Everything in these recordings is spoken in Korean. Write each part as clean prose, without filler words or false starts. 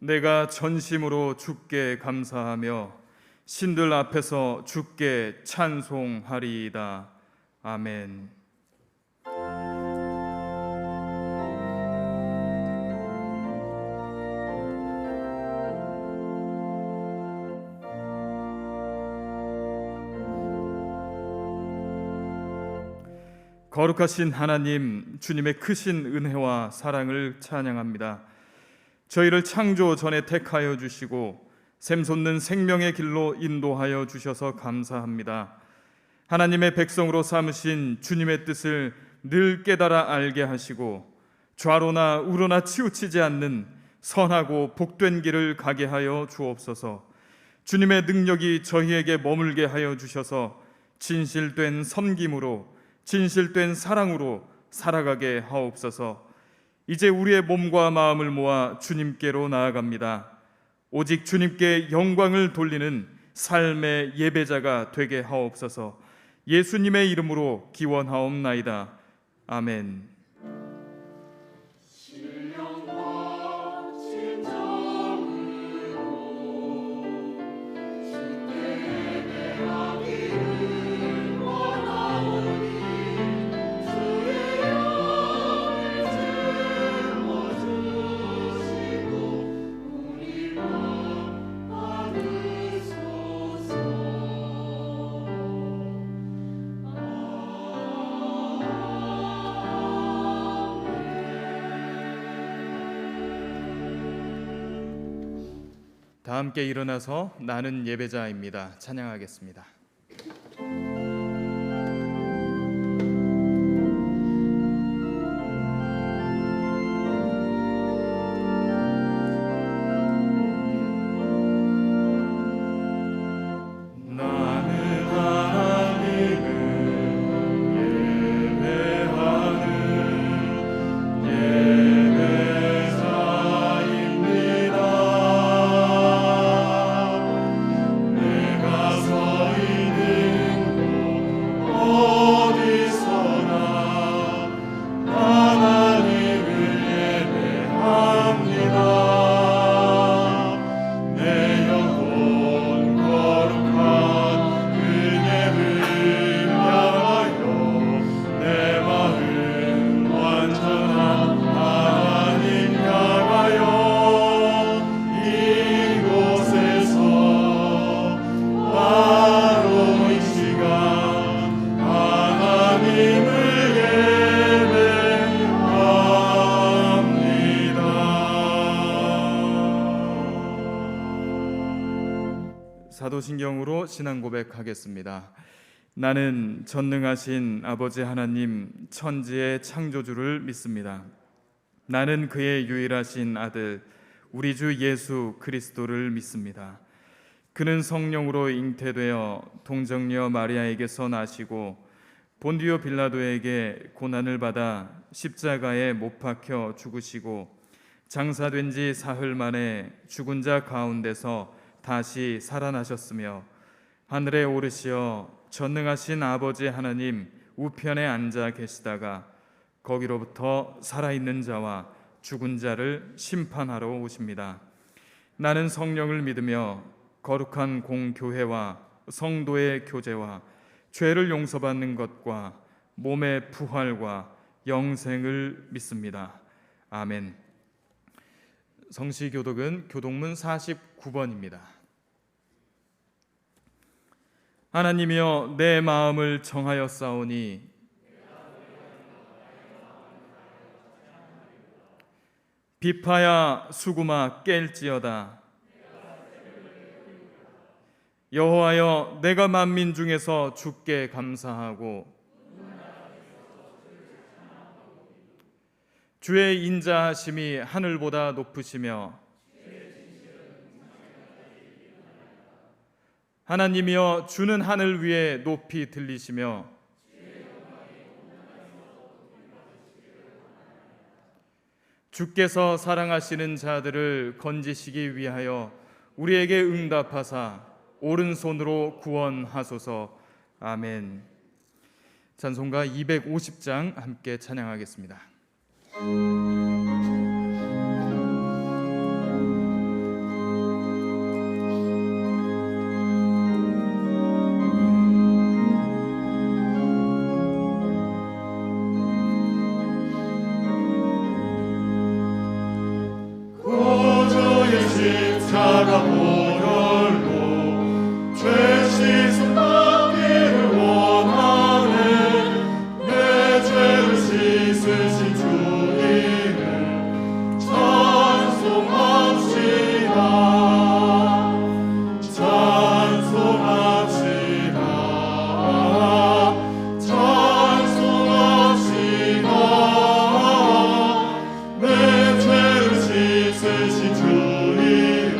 내가 전심으로 주께 감사하며 신들 앞에서 주께 찬송하리이다. 아멘. 거룩하신 하나님, 주님의 크신 은혜와 사랑을 찬양합니다. 저희를 창조 전에 택하여 주시고 샘솟는 생명의 길로 인도하여 주셔서 감사합니다. 하나님의 백성으로 삼으신 주님의 뜻을 늘 깨달아 알게 하시고 좌로나 우로나 치우치지 않는 선하고 복된 길을 가게 하여 주옵소서. 주님의 능력이 저희에게 머물게 하여 주셔서 진실된 섬김으로, 진실된 사랑으로 살아가게 하옵소서. 이제 우리의 몸과 마음을 모아 주님께로 나아갑니다. 오직 주님께 영광을 돌리는 삶의 예배자가 되게 하옵소서. 예수님의 이름으로 기원하옵나이다. 아멘. 다 함께 일어나서 나는 예배자입니다. 찬양하겠습니다. 사도신경으로 신앙 고백하겠습니다. 나는 전능하신 아버지 하나님 천지의 창조주를 믿습니다. 나는 그의 유일하신 아들 우리 주 예수 그리스도를 믿습니다. 그는 성령으로 잉태되어 동정녀 마리아에게서 나시고 본디오 빌라도에게 고난을 받아 십자가에 못 박혀 죽으시고 장사된 지 사흘 만에 죽은 자 가운데서 다시 살아나셨으며 하늘에 오르시어 전능하신 아버지 하나님 우편에 앉아 계시다가 거기로부터 살아있는 자와 죽은 자를 심판하러 오십니다. 나는 성령을 믿으며 거룩한 공교회와 성도의 교제와 죄를 용서받는 것과 몸의 부활과 영생을 믿습니다. 아멘. 성시교독은 교독문 49번입니다. 하나님이여 내 마음을 정하였사오니 비파야 수구마 깰지어다. 여호와여 내가 만민 중에서 주께 감사하고 주의 인자하심이 하늘보다 높으시며 하나님이여 주는 하늘 위에 높이 들리시며 주께서 사랑하시는 자들을 건지시기 위하여 우리에게 응답하사 오른손으로 구원하소서. 아멘. 찬송가 250장 함께 찬양하겠습니다. 있으신 주 이름 찬송합시다. 찬송합시다. 찬송합시다. 내 죄를 씻으신 주 이름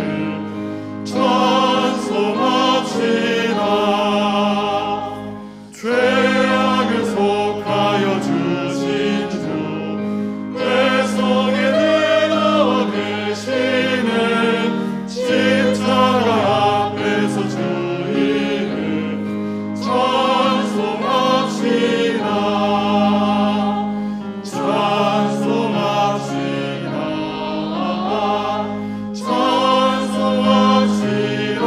찬송합시다. 죄악을 속하여 주신 주 내 속에 들어와 계시는 십자가 앞에서 주 이름 찬송합시다. 찬송합시다. 찬송합시다.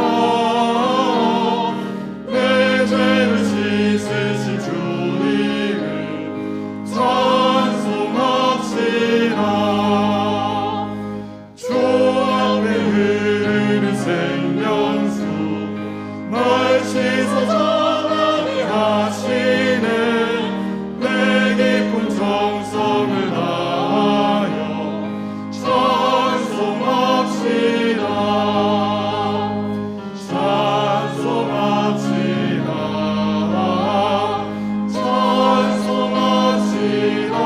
내 죄를 씻으신 주 이름 찬송합시다. 주 앞에 흐르는 생명수 날 씻어 정하게 하시는 내 깊은 정성을 다하여 찬송합시다. 찬송합시다. 찬송합시다.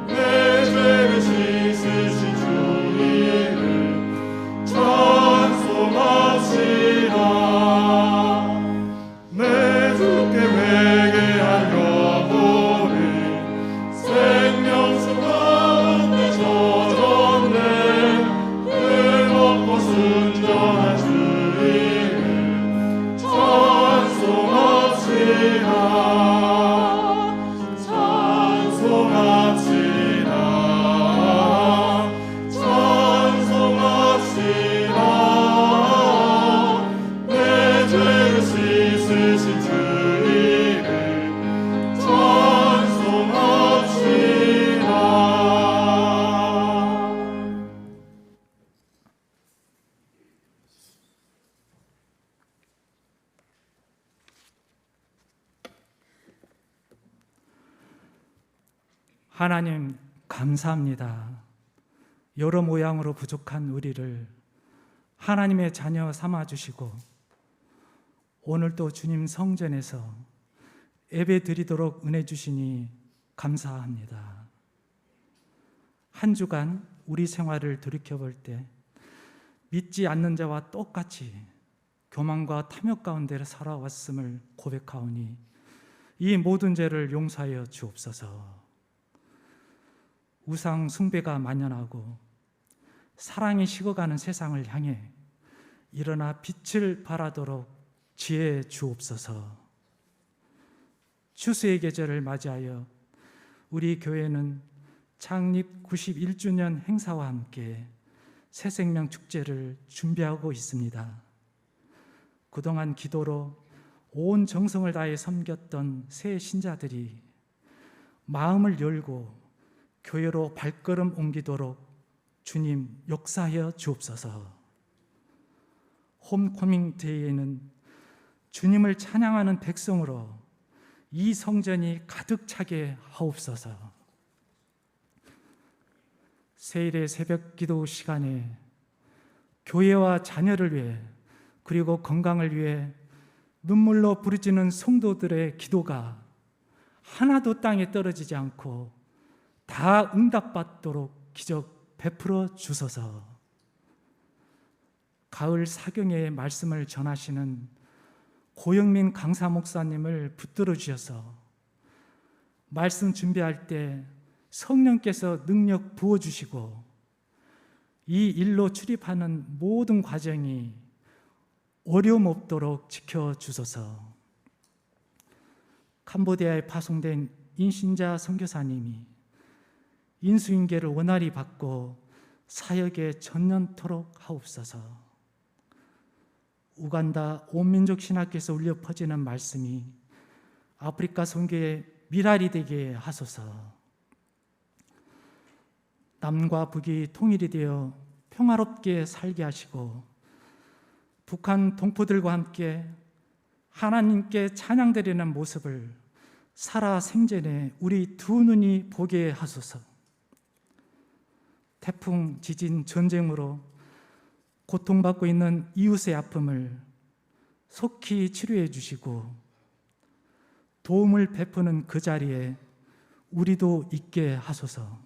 내 죄를 씻으신 주 이름 찬송합시다. 내 주께 회개한 영혼이 생명수 가운데 젖었네. 뜨겁고 순전한 주 이름 찬송합시다. 찬송합시다. 찬송합시다. 내 죄를 씻으신 주 이름 찬송합시다. 하나님 감사합니다. 여러 모양으로 부족한 우리를 하나님의 자녀 삼아주시고 오늘도 주님 성전에서 예배 드리도록 은혜 주시니 감사합니다. 한 주간 우리 생활을 돌이켜볼 때 믿지 않는 자와 똑같이 교만과 탐욕 가운데 살아왔음을 고백하오니 이 모든 죄를 용서하여 주옵소서. 우상 숭배가 만연하고 사랑이 식어가는 세상을 향해 일어나 빛을 발하도록 지혜 주옵소서. 추수의 계절을 맞이하여 우리 교회는 창립 91주년 행사와 함께 새생명 축제를 준비하고 있습니다. 그동안 기도로 온 정성을 다해 섬겼던 새 신자들이 마음을 열고 교회로 발걸음 옮기도록 주님 역사하여 주옵소서. 홈커밍 데이에는 주님을 찬양하는 백성으로 이 성전이 가득 차게 하옵소서. 세일의 새벽 기도 시간에 교회와 자녀를 위해 그리고 건강을 위해 눈물로 부르짖는 성도들의 기도가 하나도 땅에 떨어지지 않고 다 응답받도록 기적 베풀어 주소서. 가을 사경의 말씀을 전하시는 고영민 강사 목사님을 붙들어 주셔서 말씀 준비할 때 성령께서 능력 부어주시고 이 일로 출입하는 모든 과정이 어려움 없도록 지켜주소서. 캄보디아에 파송된 인신자 선교사님이 인수인계를 원활히 받고 사역에 전념토록 하옵소서. 우간다 온민족 신학교에서 울려 퍼지는 말씀이 아프리카 선교의 미랄이 되게 하소서. 남과 북이 통일이 되어 평화롭게 살게 하시고 북한 동포들과 함께 하나님께 찬양드리는 모습을 살아 생전에 우리 두 눈이 보게 하소서. 태풍, 지진, 전쟁으로 고통받고 있는 이웃의 아픔을 속히 치료해 주시고 도움을 베푸는 그 자리에 우리도 있게 하소서.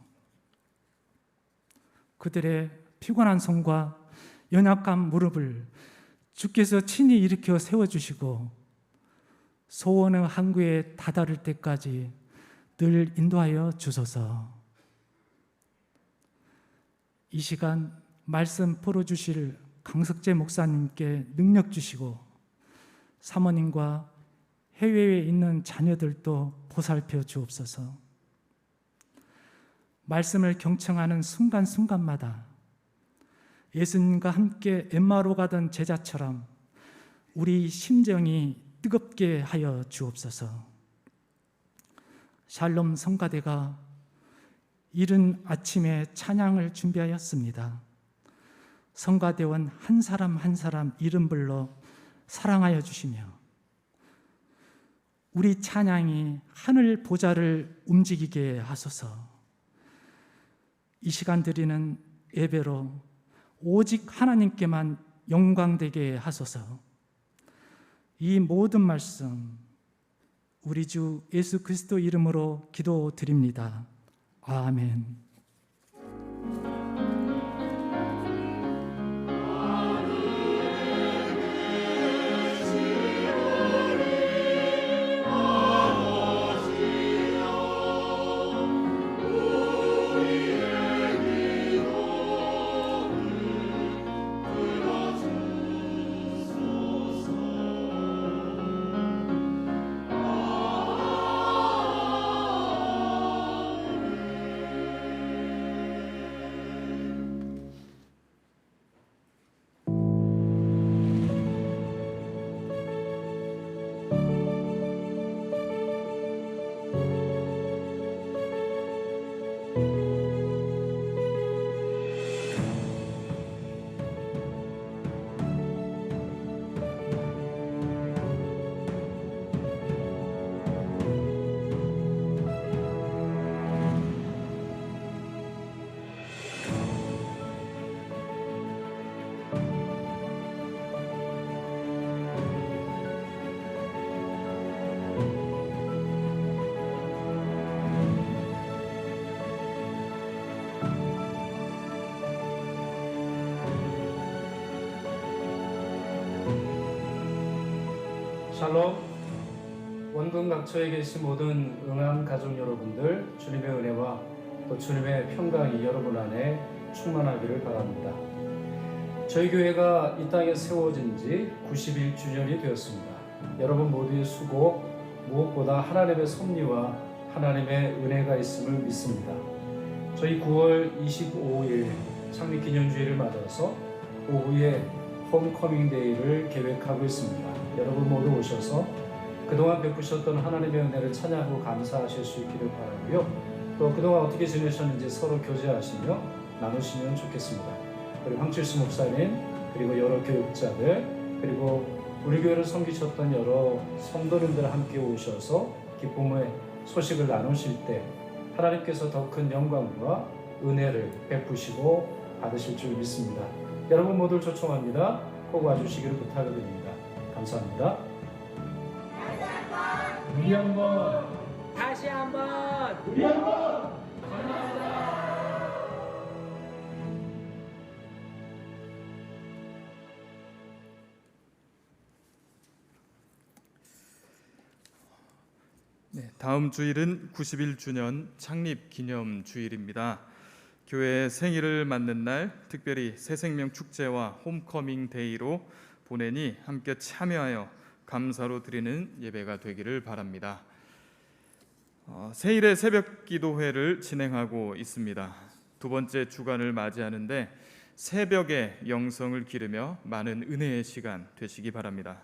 그들의 피곤한 손과 연약한 무릎을 주께서 친히 일으켜 세워주시고 소원의 항구에 다다를 때까지 늘 인도하여 주소서. 이 시간 말씀 풀어주실 강석재 목사님께 능력 주시고 사모님과 해외에 있는 자녀들도 보살펴 주옵소서. 말씀을 경청하는 순간순간마다 예수님과 함께 엠마오로 가던 제자처럼 우리 심정이 뜨겁게 하여 주옵소서. 샬롬 성가대가 이른 아침에 찬양을 준비하였습니다. 성가대원 한 사람 한 사람 이름 불러 사랑하여 주시며 우리 찬양이 하늘 보좌를 움직이게 하소서. 이 시간 드리는 예배로 오직 하나님께만 영광되게 하소서. 이 모든 말씀 우리 주 예수 그리스도 이름으로 기도드립니다. 아멘. 샬롬. 원근 각처에 계신 모든 응암 가족 여러분들, 주님의 은혜와 또 주님의 평강이 여러분 안에 충만하기를 바랍니다. 저희 교회가 이 땅에 세워진 지 91주년이 되었습니다. 여러분 모두의 수고, 무엇보다 하나님의 섭리와 하나님의 은혜가 있음을 믿습니다. 저희 9월 25일 창립기념주일을 맞아서 오후에 홈커밍 데이를 계획하고 있습니다. 여러분 모두 오셔서 그동안 베푸셨던 하나님의 은혜를 찬양하고 감사하실 수 있기를 바라고요. 또 그동안 어떻게 지내셨는지 서로 교제하시며 나누시면 좋겠습니다. 그리고 황칠수 목사님, 그리고 여러 교육자들, 그리고 우리 교회를 섬기셨던 여러 성도님들 함께 오셔서 기쁨의 소식을 나누실 때 하나님께서 더 큰 영광과 은혜를 베푸시고 받으실 줄 믿습니다. 여러분 모두를 초청합니다. 꼭 와주시기를 부탁드립니다. 감사합니다. 우리 한번 다시 한번 우리 한번 네, 다음 주일은 91주년 창립 기념 주일입니다. 교회의 생일을 맞는 날 특별히 새생명 축제와 홈커밍 데이로 보내니 함께 참여하여 감사로 드리는 예배가 되기를 바랍니다. 세일의 새벽 기도회를 진행하고 있습니다. 두 번째 주간을 맞이하는데 새벽의 영성을 기르며 많은 은혜의 시간 되시기 바랍니다.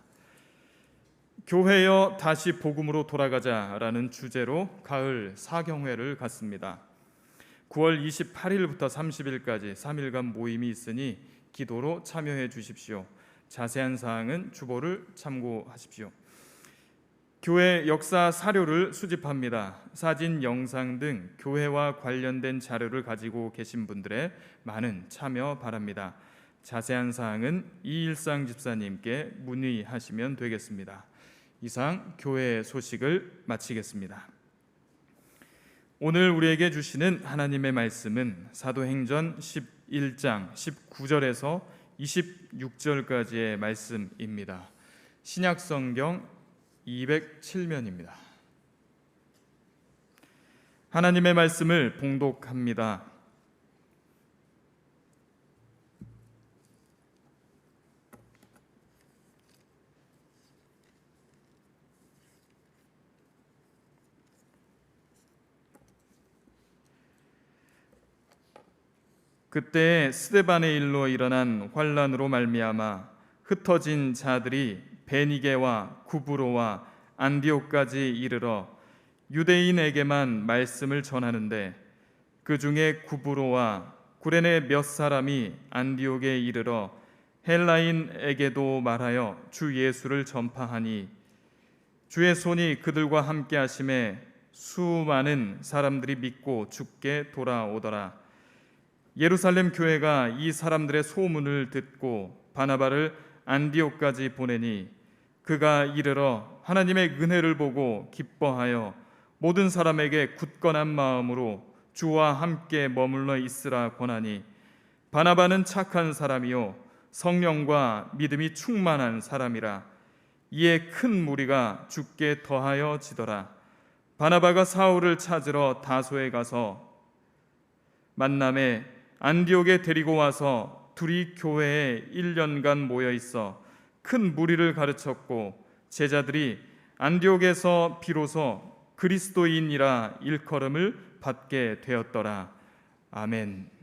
교회여 다시 복음으로 돌아가자라는 주제로 가을 사경회를 갖습니다. 9월 28일부터 30일까지 3일간 모임이 있으니 기도로 참여해 주십시오. 자세한 사항은 주보를 참고하십시오. 교회 역사 사료를 수집합니다. 사진, 영상 등 교회와 관련된 자료를 가지고 계신 분들의 많은 참여 바랍니다. 자세한 사항은 이일상 집사님께 문의하시면 되겠습니다. 이상 교회 소식을 마치겠습니다. 오늘 우리에게 주시는 하나님의 말씀은 사도행전 11장 19절에서 26절까지의 말씀입니다. 신약성경 207면입니다. 하나님의 말씀을 봉독합니다. 그때 스데반의 일로 일어난 환란으로 말미암아 흩어진 자들이 베니게와 구브로와 안디옥까지 이르러 유대인에게만 말씀을 전하는데 그 중에 구브로와 구레네 몇 사람이 안디옥에 이르러 헬라인에게도 말하여 주 예수를 전파하니 주의 손이 그들과 함께 하심에 수많은 사람들이 믿고 주께 돌아오더라. 예루살렘 교회가 이 사람들의 소문을 듣고 바나바를 안디옥까지 보내니 그가 이르러 하나님의 은혜를 보고 기뻐하여 모든 사람에게 굳건한 마음으로 주와 함께 머물러 있으라 권하니 바나바는 착한 사람이요 성령과 믿음이 충만한 사람이라. 이에 큰 무리가 주께 더하여 지더라. 바나바가 사울을 찾으러 다소에 가서 만남에 안디옥에 데리고 와서 둘이 교회에 1년간 모여 있어 큰 무리를 가르쳤고 제자들이 안디옥에서 비로소 그리스도인이라 일컬음을 받게 되었더라. 아멘.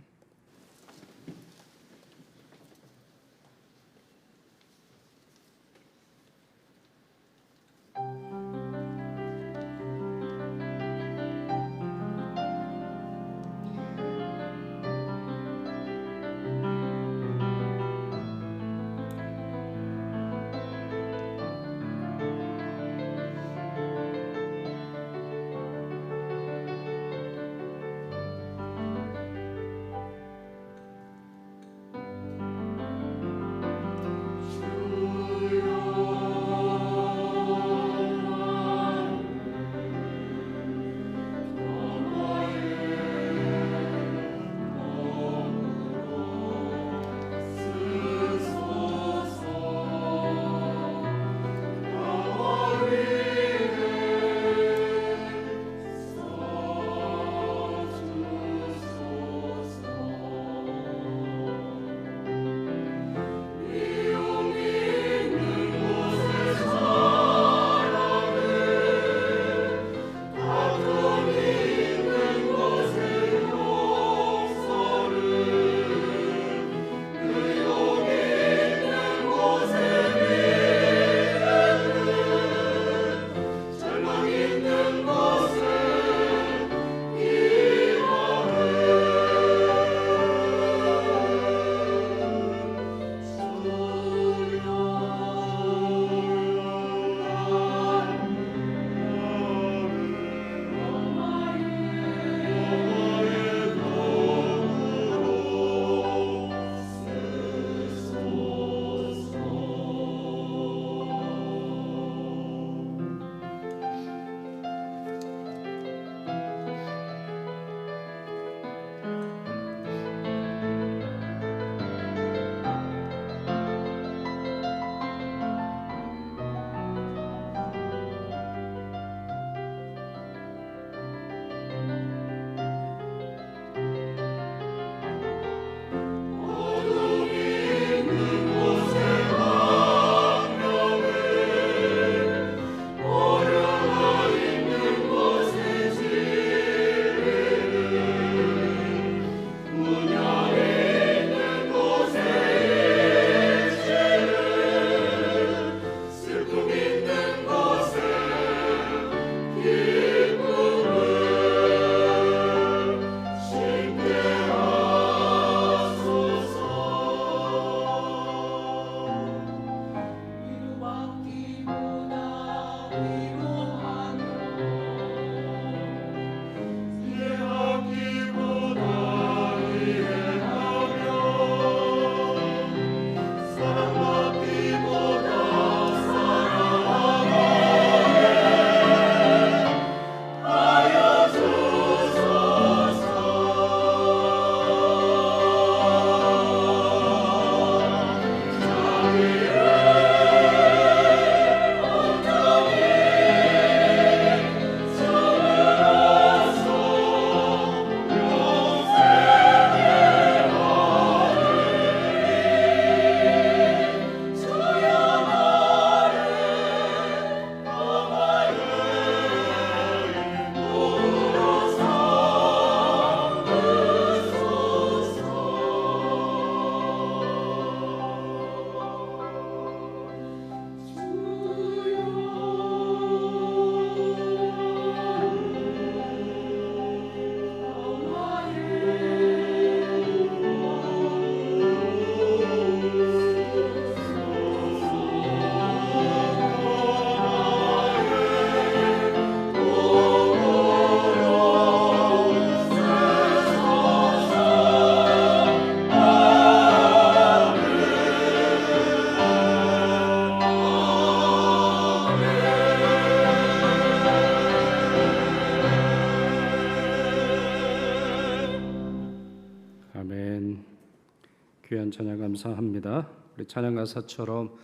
귀한 찬양 감사합니다. 우리 찬양 가사처럼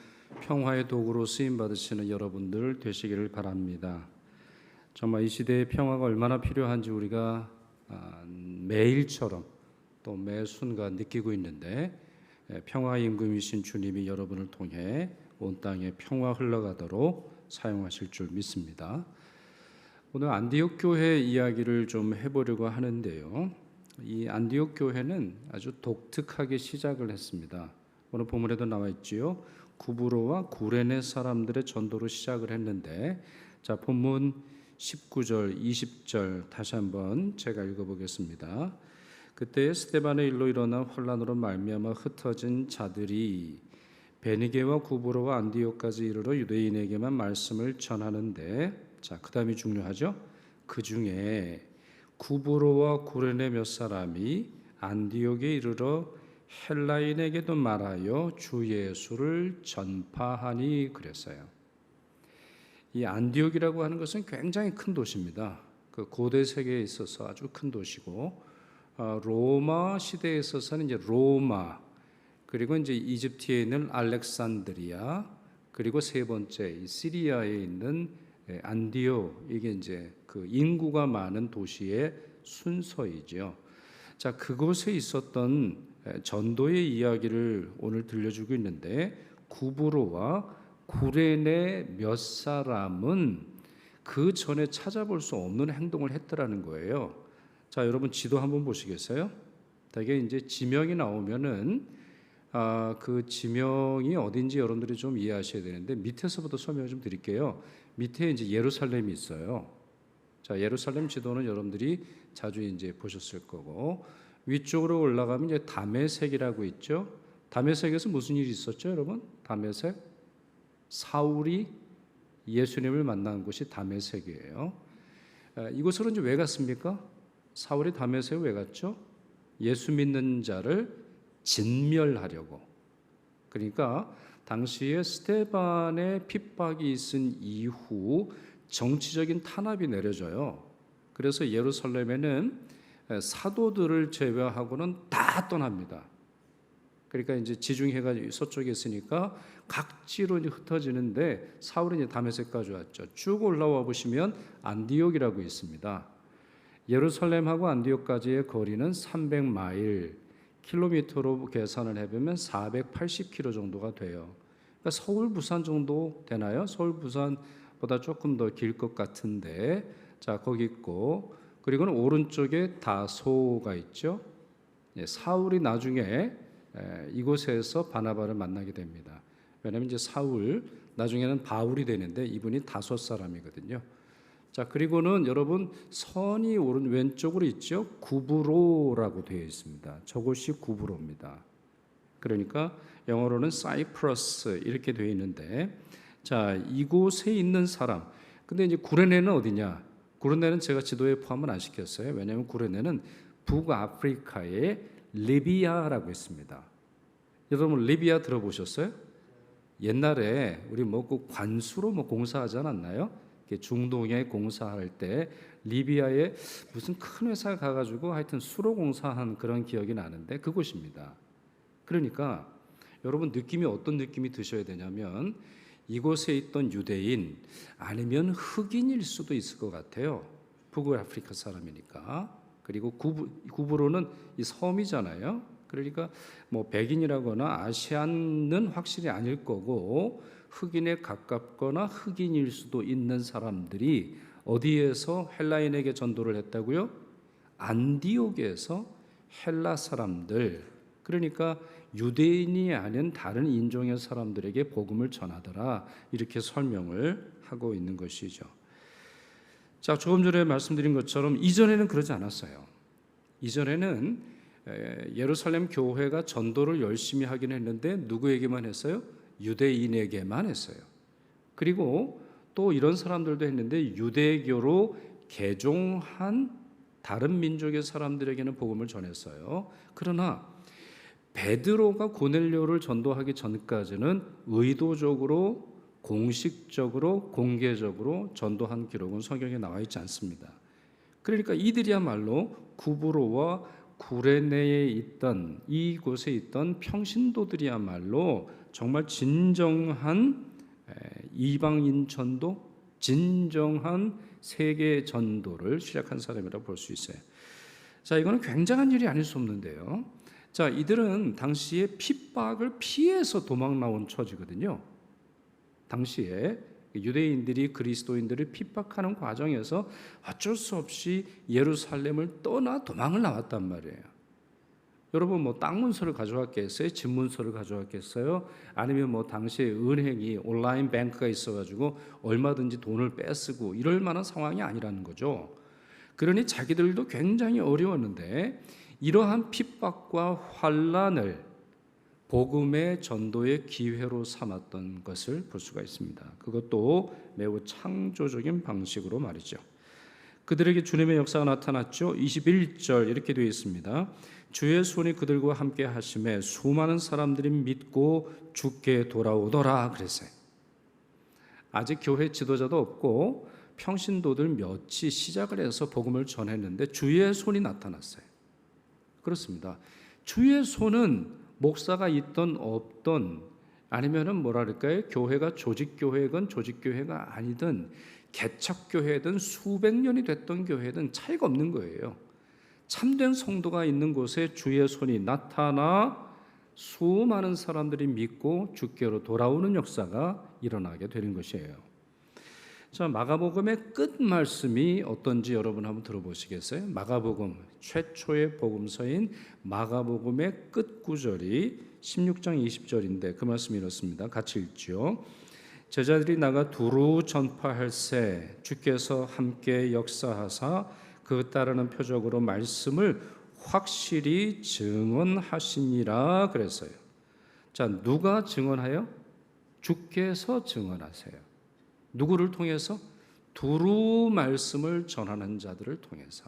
평화의 도구로 쓰임 받으시는 여러분들 되시기를 바랍니다. 정말 이 시대의 평화가 얼마나 필요한지 우리가 매일처럼 또 매 순간 느끼고 있는데, 평화의 임금이신 주님이 여러분을 통해 온 땅에 평화 흘러가도록 사용하실 줄 믿습니다. 오늘 안디옥 교회 이야기를 좀 해보려고 하는데요. 이 안디옥 교회는 아주 독특하게 시작을 했습니다. 오늘 본문에도 나와 있지요. 구브로와 구레네 사람들의 전도로 시작을 했는데, 자, 본문 19절, 20절 다시 한번 제가 읽어보겠습니다. 그때 스데반의 일로 일어난 환란으로 말미암아 흩어진 자들이 베니게와 구브로와 안디옥까지 이르러 유대인에게만 말씀을 전하는데, 자, 그 다음이 중요하죠. 그 중에 구브로와 구레네 몇 사람이 안디옥에 이르러 헬라인에게도 말하여 주 예수를 전파하니 그랬어요. 이 안디옥이라고 하는 것은 굉장히 큰 도시입니다. 그 고대 세계에 있어서 아주 큰 도시고, 로마 시대에 있어서는 이제 로마, 그리고 이제 이집트에 있는 알렉산드리아, 그리고 세 번째 시리아에 있는 안디옥, 이게 이제 그 인구가 많은 도시의 순서이죠. 자, 그곳에 있었던 전도의 이야기를 오늘 들려주고 있는데, 구브로와 구레네 몇 사람은 그 전에 찾아볼 수 없는 행동을 했더라는 거예요. 자, 여러분 지도 한번 보시겠어요? 대개 이제 지명이 나오면은 그 지명이 어딘지 여러분들이 좀 이해하셔야 되는데, 밑에서부터 설명을 좀 드릴게요. 밑에 이제 예루살렘이 있어요. 자, 예루살렘 지도는 여러분들이 자주 이제 보셨을 거고, 위쪽으로 올라가면 이제 다메섹이라고 있죠. 다메섹에서 무슨 일이 있었죠, 여러분? 다메섹? 사울이 예수님을 만난 곳이 다메섹이에요. 이곳으로 이제 왜 갔습니까? 사울이 다메섹에 왜 갔죠? 예수 믿는 자를 진멸하려고. 그러니까 당시에 스데반의 핍박이 있은 이후 정치적인 탄압이 내려져요. 그래서 예루살렘에는 사도들을 제외하고는 다 떠납니다. 그러니까 이제 지중해가 서쪽에 있으니까 각지로 이제 흩어지는데, 사울이 이제 다메섹까지 왔죠. 쭉 올라와 보시면 안디옥이라고 있습니다. 예루살렘하고 안디옥까지의 거리는 300마일, 킬로미터로 계산을 해보면 480km 정도가 돼요. 그러니까 서울 부산 정도 되나요? 서울 부산보다 조금 더 길 것 같은데, 자, 거기 있고, 그리고는 오른쪽에 다소가 있죠. 사울이 나중에 이곳에서 바나바를 만나게 됩니다. 왜냐하면 이제 사울 나중에는 바울이 되는데, 이분이 다소 사람이거든요. 자, 그리고는 여러분 선이 오른 왼쪽으로 있죠. 구브로라고 되어 있습니다. 저곳이 구브로입니다. 그러니까 영어로는 사이프러스 이렇게 되어 있는데, 자, 이곳에 있는 사람. 근데 이제 구레네는 어디냐? 구레네는 제가 지도에 포함은 안 시켰어요. 왜냐하면 구레네는 북아프리카의 리비아라고 있습니다. 여러분 리비아 들어보셨어요? 옛날에 우리 그 관수로 공사하지 않았나요? 중동에 공사할 때 리비아에 무슨 큰 회사 가가지고 하여튼 수로 공사한 그런 기억이 나는데, 그곳입니다. 그러니까 여러분 느낌이 어떤 느낌이 드셔야 되냐면, 이곳에 있던 유대인 아니면 흑인일 수도 있을 것 같아요. 북아프리카 사람이니까. 그리고 구브로는 이 섬이잖아요. 그러니까 뭐 백인이라거나 아시안은 확실히 아닐 거고, 흑인에 가깝거나 흑인일 수도 있는 사람들이 어디에서 헬라인에게 전도를 했다고요? 안디옥에서 헬라 사람들, 그러니까 유대인이 아닌 다른 인종의 사람들에게 복음을 전하더라, 이렇게 설명을 하고 있는 것이죠. 자, 조금 전에 말씀드린 것처럼 이전에는 그러지 않았어요. 이전에는 예루살렘 교회가 전도를 열심히 하긴 했는데 누구에게만 했어요? 유대인에게만 했어요. 그리고 또 이런 사람들도 했는데, 유대교로 개종한 다른 민족의 사람들에게는 복음을 전했어요. 그러나 베드로가 고넬료를 전도하기 전까지는 의도적으로, 공식적으로, 공개적으로 전도한 기록은 성경에 나와 있지 않습니다. 그러니까 이들이야말로 구브로와 구레네에 있던 이곳에 있던 평신도들이야말로 정말 진정한 이방인 전도, 진정한 세계 전도를 시작한 사람이라고 볼 수 있어요. 자, 이거는 굉장한 일이 아닐 수 없는데요. 자, 이들은 당시에 핍박을 피해서 도망 나온 처지거든요. 당시에 유대인들이 그리스도인들을 핍박하는 과정에서 어쩔 수 없이 예루살렘을 떠나 도망을 나왔단 말이에요. 여러분 뭐 땅 문서를 가져왔겠어요? 집 문서를 가져왔겠어요? 아니면 뭐 당시에 은행이 온라인 뱅크가 있어가지고 얼마든지 돈을 빼쓰고 이럴 만한 상황이 아니라는 거죠. 그러니 자기들도 굉장히 어려웠는데 이러한 핍박과 환난을 복음의 전도의 기회로 삼았던 것을 볼 수가 있습니다. 그것도 매우 창조적인 방식으로 말이죠. 그들에게 주님의 역사가 나타났죠. 21절 이렇게 되어 있습니다. 주의 손이 그들과 함께 하심에 수많은 사람들이 믿고 주께 돌아오더라 그랬어요. 아직 교회 지도자도 없고 평신도들 몇이 시작을 해서 복음을 전했는데 주의 손이 나타났어요. 그렇습니다. 주의 손은 목사가 있던 없던 아니면은 뭐랄까요? 교회가 조직교회건 조직교회가 아니든 개척교회든 수백 년이 됐던 교회든 차이가 없는 거예요. 참된 성도가 있는 곳에 주의 손이 나타나 수많은 사람들이 믿고 주께로 돌아오는 역사가 일어나게 되는 것이에요. 자, 마가복음의 끝 말씀이 어떤지 여러분 한번 들어보시겠어요? 마가복음 최초의 복음서인 마가복음의 끝 구절이 16장 20절인데 그 말씀이 이렇습니다. 같이 읽죠. 제자들이 나가 두루 전파할새 주께서 함께 역사하사 그 따르는 표적으로 말씀을 확실히 증언하시니라 그랬어요. 자, 누가 증언하여? 주께서 증언하세요. 누구를 통해서? 두루 말씀을 전하는 자들을 통해서.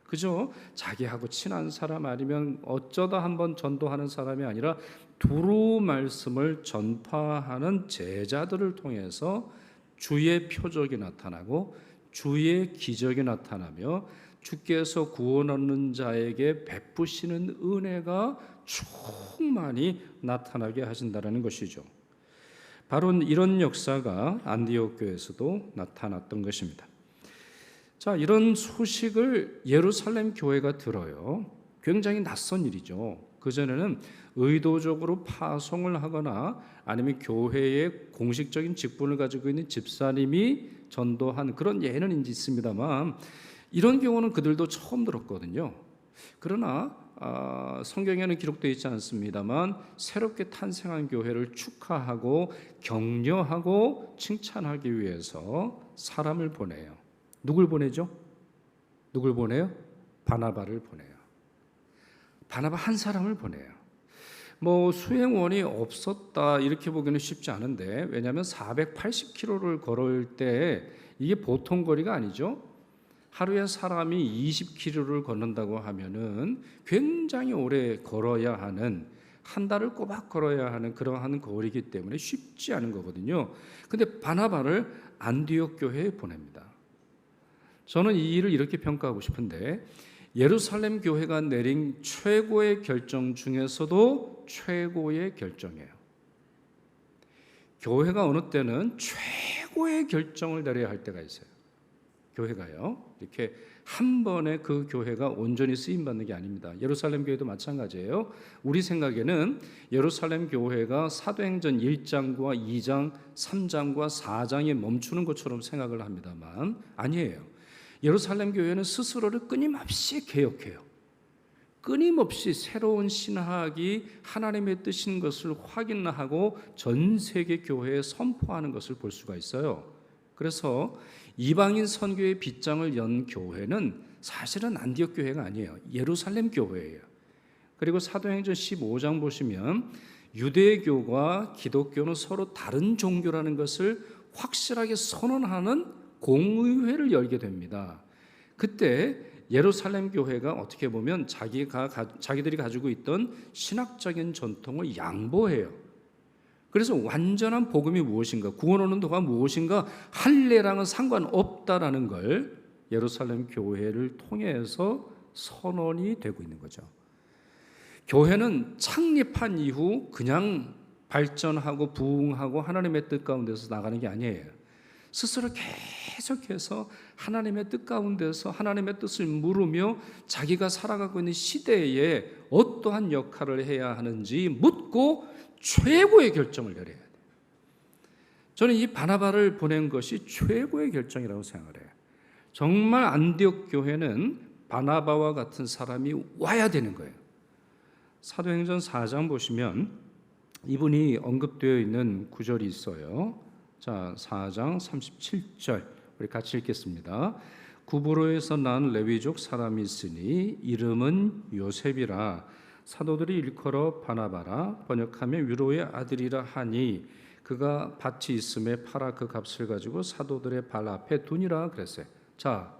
그죠? 자기하고 친한 사람 아니면 어쩌다 한번 전도하는 사람이 아니라 두루 말씀을 전파하는 제자들을 통해서 주의 표적이 나타나고 주의 기적이 나타나며 주께서 구원하는 자에게 베푸시는 은혜가 충만히 나타나게 하신다는 것이죠. 바로 이런 역사가 안디옥 교회에서도 나타났던 것입니다. 자, 이런 소식을 예루살렘 교회가 들어요. 굉장히 낯선 일이죠. 그전에는 의도적으로 파송을 하거나 아니면 교회의 공식적인 직분을 가지고 있는 집사님이 전도한 그런 예는 있습니다만 이런 경우는 그들도 처음 들었거든요. 그러나 성경에는 기록되어 있지 않습니다만 새롭게 탄생한 교회를 축하하고 격려하고 칭찬하기 위해서 사람을 보내요. 누굴 보내죠? 누굴 보내요? 바나바를 보내요. 바나바 한 사람을 보내요. 뭐 수행원이 없었다 이렇게 보기는 쉽지 않은데 왜냐하면 480km를 걸을 때 이게 보통 거리가 아니죠. 하루에 사람이 20km를 걷는다고 하면은 굉장히 오래 걸어야 하는 한 달을 꼬박 걸어야 하는 그러한 거리이기 때문에 쉽지 않은 거거든요. 근데 바나바를 안디옥 교회에 보냅니다. 저는 이 일을 이렇게 평가하고 싶은데 예루살렘 교회가 내린 최고의 결정 중에서도 최고의 결정이에요. 교회가 어느 때는 최고의 결정을 내려야 할 때가 있어요. 교회가요. 이렇게 한 번에 그 교회가 온전히 쓰임 받는 게 아닙니다. 예루살렘 교회도 마찬가지예요. 우리 생각에는 예루살렘 교회가 사도행전 1장과 2장, 3장과 4장에 멈추는 것처럼 생각을 합니다만 아니에요. 예루살렘 교회는 스스로를 끊임없이 개혁해요. 끊임없이 새로운 신학이 하나님의 뜻인 것을 확인하고 전 세계 교회에 선포하는 것을 볼 수가 있어요. 그래서 이방인 선교의 빗장을 연 교회는 사실은 안디옥 교회가 아니에요. 예루살렘 교회예요. 그리고 사도행전 15장 보시면 유대교와 기독교는 서로 다른 종교라는 것을 확실하게 선언하는 공의회를 열게 됩니다. 그때 예루살렘 교회가 어떻게 보면 자기들이 가지고 있던 신학적인 전통을 양보해요. 그래서 완전한 복음이 무엇인가, 구원 오는 도가 무엇인가, 할례랑은 상관없다라는 걸 예루살렘 교회를 통해서 선언이 되고 있는 거죠. 교회는 창립한 이후 그냥 발전하고 부흥하고 하나님의 뜻 가운데서 나가는 게 아니에요. 스스로 계속해서 하나님의 뜻 가운데서 하나님의 뜻을 물으며 자기가 살아가고 있는 시대에 어떠한 역할을 해야 하는지 묻고 최고의 결정을 내려야 돼요. 저는 이 바나바를 보낸 것이 최고의 결정이라고 생각을 해요. 정말 안디옥 교회는 바나바와 같은 사람이 와야 되는 거예요. 사도행전 4장 보시면 이분이 언급되어 있는 구절이 있어요. 자, 4장 37절 우리 같이 읽겠습니다. 구브로에서 난 레위족 사람이 있으니 이름은 요셉이라 사도들이 일컬어 바나바라 번역하며 위로의 아들이라 하니 그가 밭이 있음에 팔아 그 값을 가지고 사도들의 발 앞에 두니라 그랬어요. 자,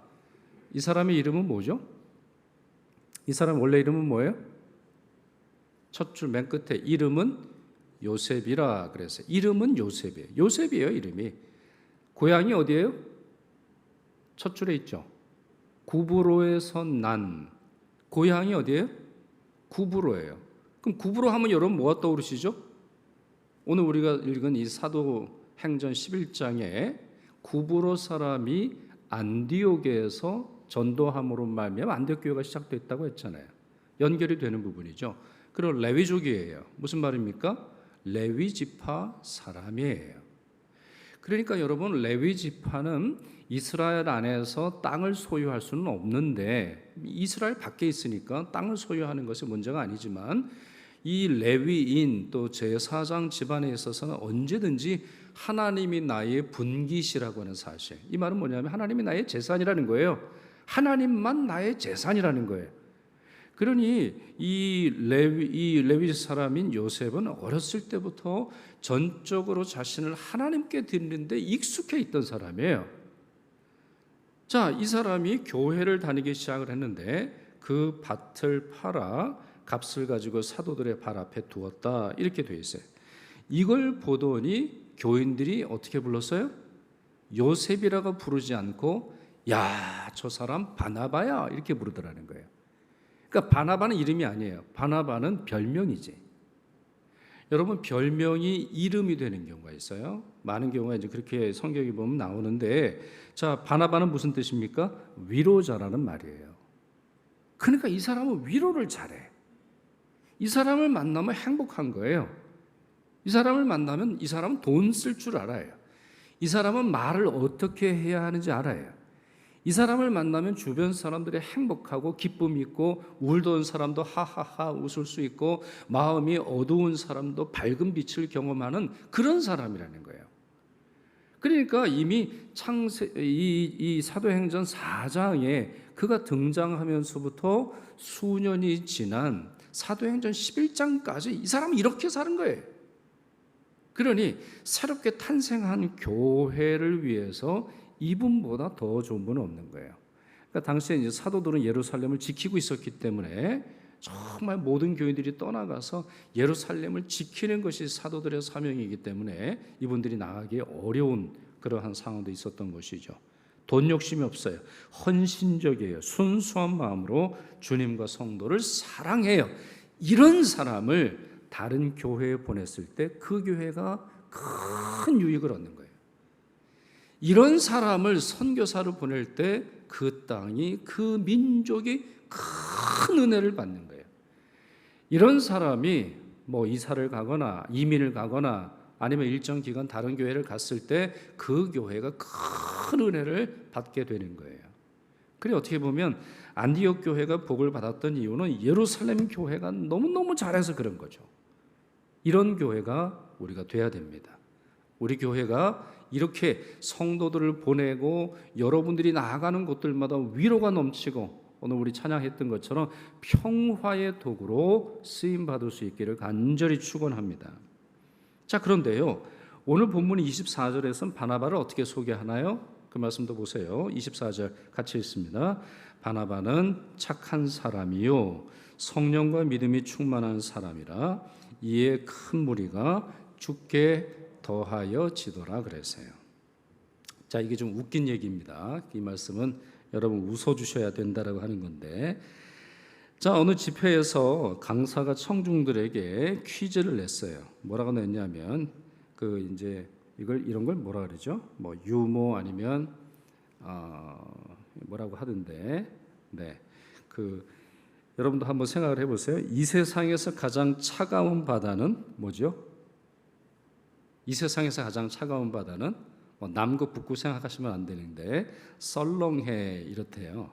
이 사람의 이름은 뭐죠? 이 사람 원래 이름은 뭐예요? 첫 줄 맨 끝에 이름은 요셉이라 그랬어요. 이름은 요셉이에요. 요셉이에요, 이름이. 고향이 어디예요? 첫 줄에 있죠. 구브로에서 난. 고향이 어디예요? 구브로예요. 그럼 구브로 하면 여러분 뭐가 떠오르시죠? 오늘 우리가 읽은 이 사도행전 11장에 구브로 사람이 안디옥에서 전도함으로 말미암아 안디옥 교회가 시작됐다고 했잖아요. 연결이 되는 부분이죠. 그리고 레위족이에요. 무슨 말입니까? 레위 지파 사람이에요. 그러니까 여러분 레위 지파는 이스라엘 안에서 땅을 소유할 수는 없는데 이스라엘 밖에 있으니까 땅을 소유하는 것이 문제가 아니지만 이 레위인 또 제사장 집안에 있어서는 언제든지 하나님이 나의 분깃이라고 하는 사실. 이 말은 뭐냐면 하나님이 나의 재산이라는 거예요. 하나님만 나의 재산이라는 거예요. 그러니 이 레위 사람인 요셉은 어렸을 때부터 전적으로 자신을 하나님께 드리는데 익숙해 있던 사람이에요. 자, 이 사람이 교회를 다니기 시작을 했는데 그 밭을 팔아 값을 가지고 사도들의 발 앞에 두었다 이렇게 돼 있어요. 이걸 보더니 교인들이 어떻게 불렀어요? 요셉이라고 부르지 않고 야, 저 사람 바나바야 이렇게 부르더라는 거예요. 그러니까 바나바는 이름이 아니에요. 바나바는 별명이지. 여러분 별명이 이름이 되는 경우가 있어요. 많은 경우가 이제 그렇게 성경에 보면 나오는데 자, 바나바는 무슨 뜻입니까? 위로자라는 말이에요. 그러니까 이 사람은 위로를 잘해. 이 사람을 만나면 행복한 거예요. 이 사람을 만나면 이 사람은 돈 쓸 줄 알아요. 이 사람은 말을 어떻게 해야 하는지 알아요. 이 사람을 만나면 주변 사람들이 행복하고 기쁨이 있고 울던 사람도 하하하 웃을 수 있고 마음이 어두운 사람도 밝은 빛을 경험하는 그런 사람이라는 거예요. 그러니까 이미 이 사도행전 4장에 그가 등장하면서부터 수년이 지난 사도행전 11장까지 이 사람은 이렇게 사는 거예요. 그러니 새롭게 탄생한 교회를 위해서 이분보다 더 좋은 분은 없는 거예요. 그러니까 당시에 이제 사도들은 예루살렘을 지키고 있었기 때문에 정말 모든 교인들이 떠나가서 예루살렘을 지키는 것이 사도들의 사명이기 때문에 이분들이 나가기 어려운 그러한 상황도 있었던 것이죠. 돈 욕심이 없어요. 헌신적이에요. 순수한 마음으로 주님과 성도를 사랑해요. 이런 사람을 다른 교회에 보냈을 때 그 교회가 큰 유익을 얻는 거예요. 이런 사람을 선교사를 보낼 때 그 땅이 그 민족이 큰 은혜를 받는 거예요. 이런 사람이 뭐 이사를 가거나 이민을 가거나 아니면 일정 기간 다른 교회를 갔을 때 그 교회가 큰 은혜를 받게 되는 거예요. 그래 어떻게 보면 안디옥 교회가 복을 받았던 이유는 예루살렘 교회가 너무너무 잘해서 그런 거죠. 이런 교회가 우리가 돼야 됩니다. 우리 교회가 이렇게 성도들을 보내고 여러분들이 나아가는 곳들마다 위로가 넘치고 오늘 우리 찬양했던 것처럼 평화의 도구로 쓰임 받을 수 있기를 간절히 축원합니다. 자, 그런데요. 오늘 본문 24절에서는 바나바를 어떻게 소개하나요? 그 말씀도 보세요. 24절 같이 읽습니다. 바나바는 착한 사람이요 성령과 믿음이 충만한 사람이라 이에 큰 무리가 주께 더하여 지도라 그랬어요. 자, 이게 좀 웃긴 얘기입니다. 이 말씀은 여러분 웃어 주셔야 된다라고 하는 건데, 자, 어느 집회에서 강사가 청중들에게 퀴즈를 냈어요. 뭐라고 냈냐면 이제 이런 걸 뭐라 그러죠? 뭐 유머 아니면 뭐라고 하던데, 네, 여러분도 한번 생각을 해보세요. 이 세상에서 가장 차가운 바다는 뭐죠? 이 세상에서 가장 차가운 바다는 남구 북구 생각하시면 안 되는데 썰렁해 이렇대요.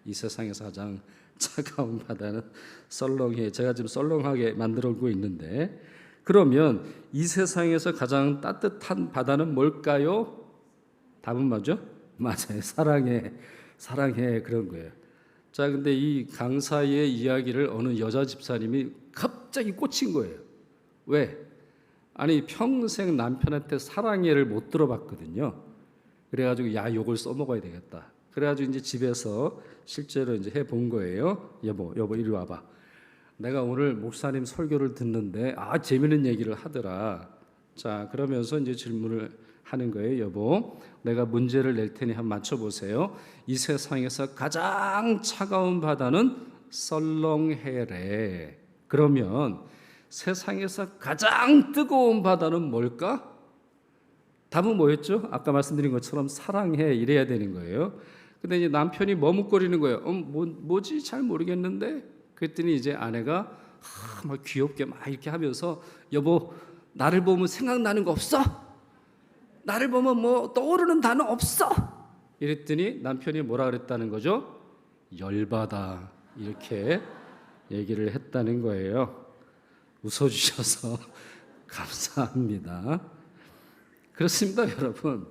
이 세상에서 가장 차가운 바다는 썰렁해. 제가 지금 썰렁하게 만들고 있는데, 그러면 이 세상에서 가장 따뜻한 바다는 뭘까요? 답은 뭐죠? 맞아요. 사랑해 그런 거예요. 자, 근데 이 강사의 이야기를 어느 여자 집사님이 갑자기 꽂힌 거예요. 왜? 아니 평생 남편한테 사랑해를 못 들어봤거든요. 그래가지고 야 요걸 써먹어야 되겠다. 그래가지고 이제 집에서 실제로 이제 해본 거예요. 여보 이리 와봐. 내가 오늘 목사님 설교를 듣는데 재밌는 얘기를 하더라. 자, 그러면서 이제 질문을 하는 거예요. 여보, 내가 문제를 낼 테니 한번 맞춰보세요. 이 세상에서 가장 차가운 바다는 썰렁해래. 그러면 세상에서 가장 뜨거운 바다는 뭘까? 답은 뭐였죠? 아까 말씀드린 것처럼 사랑해 이래야 되는 거예요. 근데 이제 남편이 머뭇거리는 거예요. 뭐지? 잘 모르겠는데. 그랬더니 이제 아내가 막 귀엽게 막 이렇게 하면서 여보, 나를 보면 생각나는 거 없어? 나를 보면 뭐 떠오르는 단어 없어? 이랬더니 남편이 뭐라 그랬다는 거죠? 열받아 이렇게 얘기를 했다는 거예요. 웃어주셔서 감사합니다. 그렇습니다, 여러분.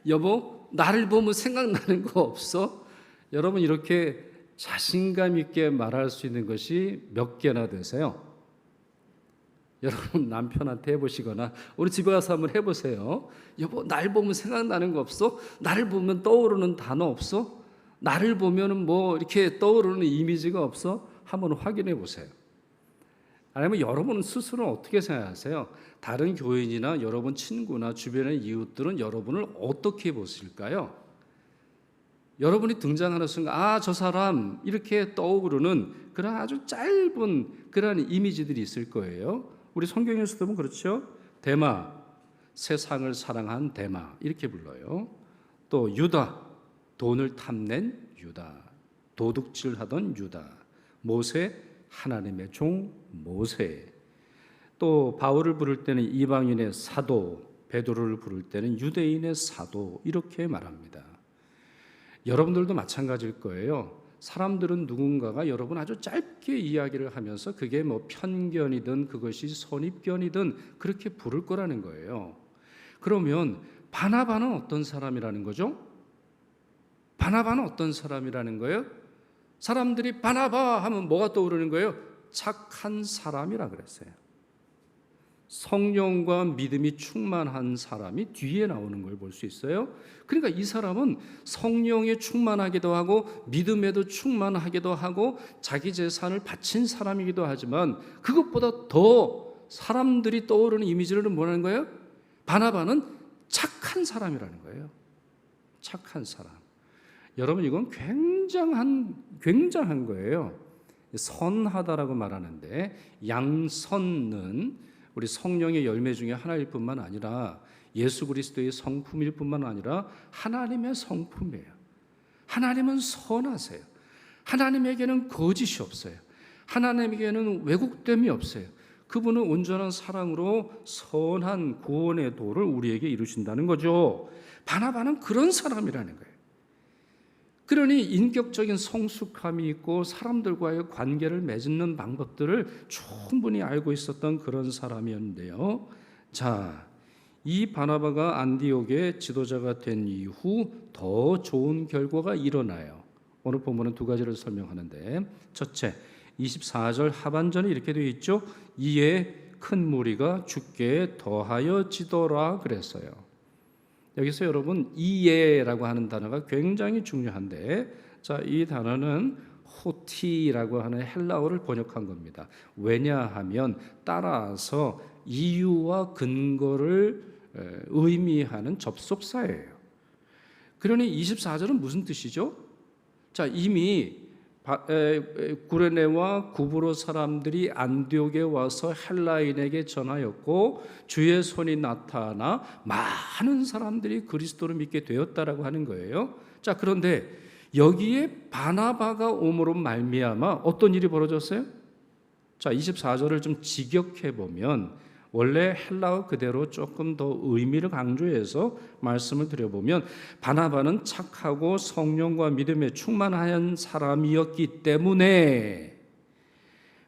여보, 나를 보면 생각나는 거 없어? 여러분, 이렇게 자신감 있게 말할 수 있는 것이 몇 개나 되세요? 여러분 남편한테 해보시거나 우리 집에 가서 한번 해보세요. 여보, 날 보면 생각나는 거 없어? 나를 보면 떠오르는 단어 없어? 나를 보면은 뭐 이렇게 떠오르는 이미지가 없어? 한번 확인해 보세요. 아니면 여러분 스스로 어떻게 생각하세요? 다른 교인이나 여러분 친구나 주변의 이웃들은 여러분을 어떻게 보실까요? 여러분이 등장하는 순간 저 사람 이렇게 떠오르는 그런 아주 짧은 그런 이미지들이 있을 거예요. 우리 성경에서도 보면 그렇죠. 데마, 세상을 사랑한 데마 이렇게 불러요. 또 유다, 돈을 탐낸 유다, 도둑질하던 유다. 모세, 하나님의 종 모세. 또 바울을 부를 때는 이방인의 사도, 베드로를 부를 때는 유대인의 사도 이렇게 말합니다. 여러분들도 마찬가지일 거예요. 사람들은 누군가가 여러분 아주 짧게 이야기를 하면서 그게 뭐 편견이든 그것이 선입견이든 그렇게 부를 거라는 거예요. 그러면 바나바는 어떤 사람이라는 거죠? 바나바는 어떤 사람이라는 거예요? 사람들이 바나바 하면 뭐가 떠오르는 거예요? 착한 사람이라 그랬어요. 성령과 믿음이 충만한 사람이 뒤에 나오는 걸 볼 수 있어요. 그러니까 이 사람은 성령에 충만하기도 하고 믿음에도 충만하기도 하고 자기 재산을 바친 사람이기도 하지만 그것보다 더 사람들이 떠오르는 이미지는 뭐라는 거예요? 바나바는 착한 사람이라는 거예요. 착한 사람. 여러분 이건 굉장한 거예요. 선하다라고 말하는데 양선은 우리 성령의 열매 중에 하나일 뿐만 아니라 예수 그리스도의 성품일 뿐만 아니라 하나님의 성품이에요. 하나님은 선하세요. 하나님에게는 거짓이 없어요. 하나님에게는 왜곡됨이 없어요. 그분은 온전한 사랑으로 선한 구원의 도를 우리에게 이루신다는 거죠. 바나바는 그런 사람이라는 거예요. 그러니 인격적인 성숙함이 있고 사람들과의 관계를 맺는 방법들을 충분히 알고 있었던 그런 사람이었는데요. 자, 이 바나바가 안디옥의 지도자가 된 이후 더 좋은 결과가 일어나요. 오늘 본문은 두 가지를 설명하는데, 첫째, 24절 하반전에 이렇게 되어 있죠. 이에 큰 무리가 주께 더하여지더라 그랬어요. 여기서 여러분 이에라고 하는 단어가 굉장히 중요한데, 자, 이 단어는 호티라고 하는 헬라어를 번역한 겁니다. 왜냐하면 따라서 이유와 근거를 의미하는 접속사예요. 그러니 24절은 무슨 뜻이죠? 자, 이미 구레네와 구브로 사람들이 안디옥에 와서 헬라인에게 전하였고 주의 손이 나타나 많은 사람들이 그리스도를 믿게 되었다라고 하는 거예요. 자, 그런데 여기에 바나바가 오므로 말미암아 어떤 일이 벌어졌어요? 자, 24절을 좀 직역해 보면 원래 헬라어 그대로 조금 더 의미를 강조해서 말씀을 드려보면 바나바는 착하고 성령과 믿음에 충만한 사람이었기 때문에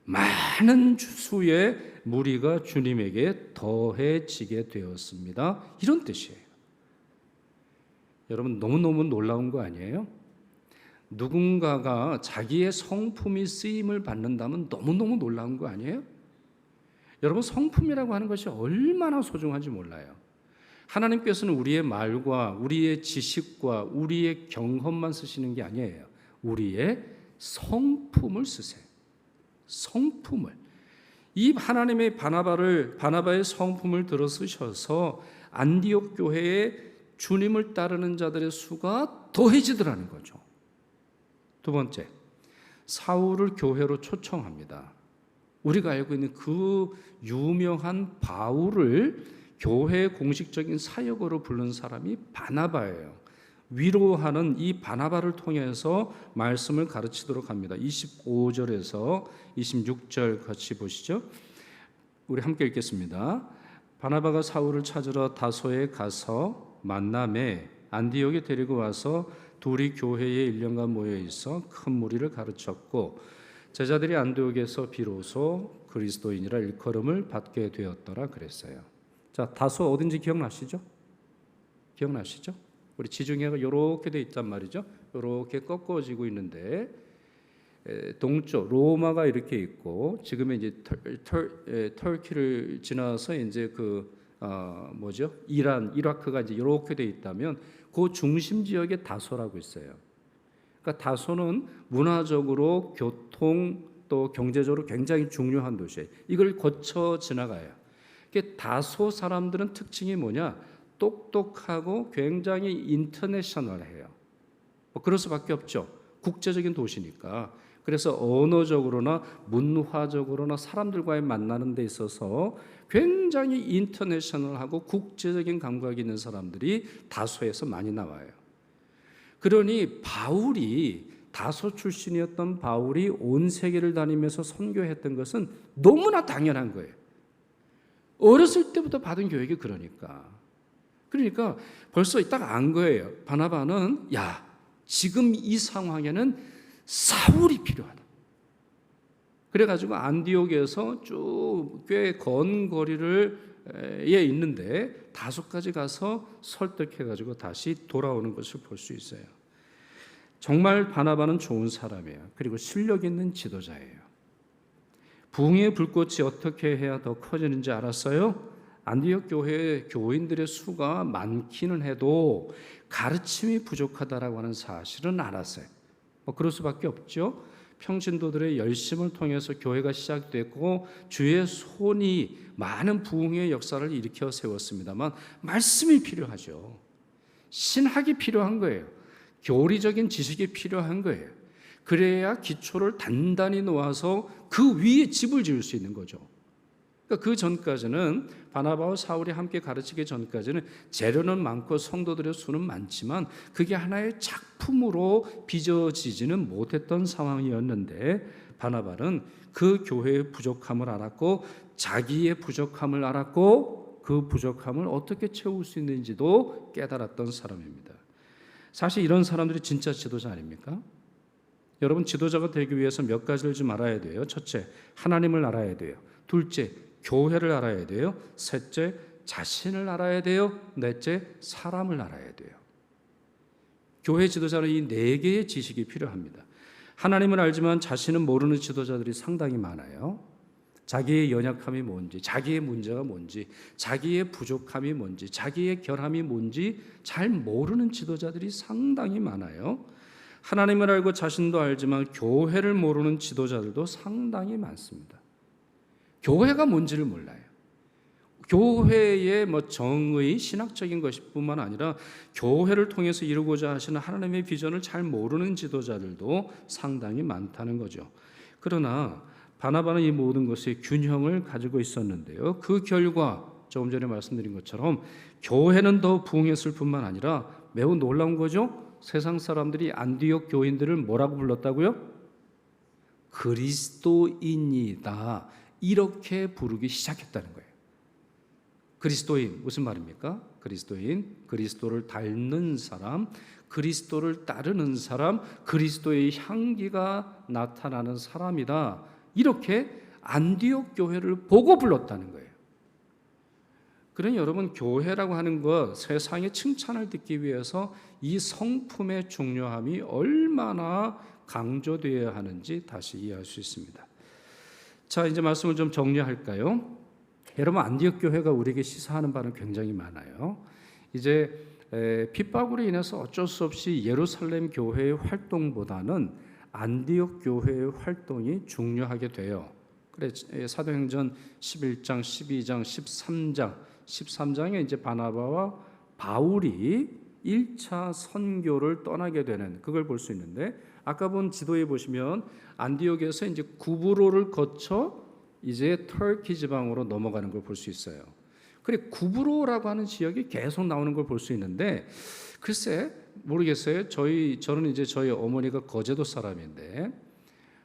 많은 수의 무리가 주님에게 더해지게 되었습니다. 이런 뜻이에요. 여러분, 너무너무 놀라운 거 아니에요? 누군가가 자기의 성품이 쓰임을 받는다면 너무너무 놀라운 거 아니에요? 여러분, 성품이라고 하는 것이 얼마나 소중한지 몰라요. 하나님께서는 우리의 말과 우리의 지식과 우리의 경험만 쓰시는 게 아니에요. 우리의 성품을 쓰세요. 성품을. 이 하나님의 바나바의 성품을 들어 쓰셔서 안디옥 교회에 주님을 따르는 자들의 수가 더해지더라는 거죠. 두 번째, 사울을 교회로 초청합니다. 우리가 알고 있는 그 유명한 바울을 교회의 공식적인 사역으로 부른 사람이 바나바예요. 위로하는 이 바나바를 통해서 말씀을 가르치도록 합니다. 25절에서 26절 같이 보시죠. 우리 함께 읽겠습니다. 바나바가 사울을 찾으러 다소에 가서 만남에 안디옥에 데리고 와서 둘이 교회에 1년간 모여 있어 큰 무리를 가르쳤고 제자들이 안디옥에서 비로소 그리스도인이라 일컬음을 받게 되었더라 그랬어요. 자, 다소 어딘지 기억나시죠? 기억나시죠? 우리 지중해가 이렇게 돼 있단 말이죠. 이렇게 꺾어지고 있는데 동쪽 로마가 이렇게 있고 지금의 이제 터키를 지나서 이제 이란, 이라크가 이제 이렇게 돼 있다면 그 중심 지역에 다소라고 있어요. 그러니까 다소는 문화적으로 교통 또 경제적으로 굉장히 중요한 도시예요. 이걸 거쳐 지나가요. 다소 사람들은 특징이 뭐냐? 똑똑하고 굉장히 인터내셔널해요. 그럴 수밖에 없죠. 국제적인 도시니까. 그래서 언어적으로나 문화적으로나 사람들과의 만나는 데 있어서 굉장히 인터내셔널하고 국제적인 감각이 있는 사람들이 다소에서 많이 나와요. 그러니 바울이 다소 출신이었던 바울이 온 세계를 다니면서 선교했던 것은 너무나 당연한 거예요. 어렸을 때부터 받은 교육이 그러니까 벌써 딱 안 거예요. 바나바는 지금 이 상황에는 사울이 필요하다. 그래가지고 안디옥에서 쭉 꽤 먼 거리에 있는데 다소까지 가서 설득해가지고 다시 돌아오는 것을 볼 수 있어요. 정말 바나바는 좋은 사람이에요. 그리고 실력 있는 지도자예요. 부흥의 불꽃이 어떻게 해야 더 커지는지 알았어요? 안디옥 교회의 교인들의 수가 많기는 해도 가르침이 부족하다라고 하는 사실은 알았어요. 그럴 수밖에 없죠. 평신도들의 열심을 통해서 교회가 시작됐고 주의 손이 많은 부흥의 역사를 일으켜 세웠습니다만 말씀이 필요하죠. 신학이 필요한 거예요. 교리적인 지식이 필요한 거예요. 그래야 기초를 단단히 놓아서 그 위에 집을 지을 수 있는 거죠. 그러니까 그 전까지는 바나바와 사울이 함께 가르치기 전까지는 재료는 많고 성도들의 수는 많지만 그게 하나의 작품으로 빚어지지는 못했던 상황이었는데 바나바는 그 교회의 부족함을 알았고 자기의 부족함을 알았고 그 부족함을 어떻게 채울 수 있는지도 깨달았던 사람입니다. 사실 이런 사람들이 진짜 지도자 아닙니까? 여러분, 지도자가 되기 위해서 몇 가지를 좀 알아야 돼요. 첫째, 하나님을 알아야 돼요. 둘째, 교회를 알아야 돼요. 셋째, 자신을 알아야 돼요. 넷째, 사람을 알아야 돼요. 교회 지도자는 이 네 개의 지식이 필요합니다. 하나님을 알지만 자신은 모르는 지도자들이 상당히 많아요. 자기의 연약함이 뭔지, 자기의 문제가 뭔지, 자기의 부족함이 뭔지, 자기의 결함이 뭔지 잘 모르는 지도자들이 상당히 많아요. 하나님을 알고 자신도 알지만 교회를 모르는 지도자들도 상당히 많습니다. 교회가 뭔지를 몰라요. 교회의 뭐 정의, 신학적인 것뿐만 아니라 교회를 통해서 이루고자 하시는 하나님의 비전을 잘 모르는 지도자들도 상당히 많다는 거죠. 그러나 바나바는 이 모든 것의 균형을 가지고 있었는데요. 그 결과 조금 전에 말씀드린 것처럼 교회는 더 부흥했을 뿐만 아니라 매우 놀라운 거죠. 세상 사람들이 안디옥 교인들을 뭐라고 불렀다고요? 그리스도인이다. 이렇게 부르기 시작했다는 거예요. 그리스도인 무슨 말입니까? 그리스도인, 그리스도를 닮는 사람, 그리스도를 따르는 사람, 그리스도의 향기가 나타나는 사람이다. 이렇게 안디옥 교회를 보고 불렀다는 거예요. 그러니 여러분, 교회라고 하는 것, 세상의 칭찬을 듣기 위해서 이 성품의 중요함이 얼마나 강조되어야 하는지 다시 이해할 수 있습니다. 자, 이제 말씀을 좀 정리할까요? 여러분, 안디옥 교회가 우리에게 시사하는 바는 굉장히 많아요. 이제 핍박으로 인해서 어쩔 수 없이 예루살렘 교회의 활동보다는 안디옥 교회의 활동이 중요하게 돼요. 그래, 사도행전 11장, 12장, 13장에 이제 바나바와 바울이 1차 선교를 떠나게 되는, 그걸 볼 수 있는데, 아까 본 지도에 보시면 안디옥에서 이제 구브로를 거쳐 이제 터키 지방으로 넘어가는 걸 볼 수 있어요. 그래, 구브로라고 하는 지역이 계속 나오는 걸 볼 수 있는데, 글쎄 모르겠어요. 저는 이제 저희 어머니가 거제도 사람인데,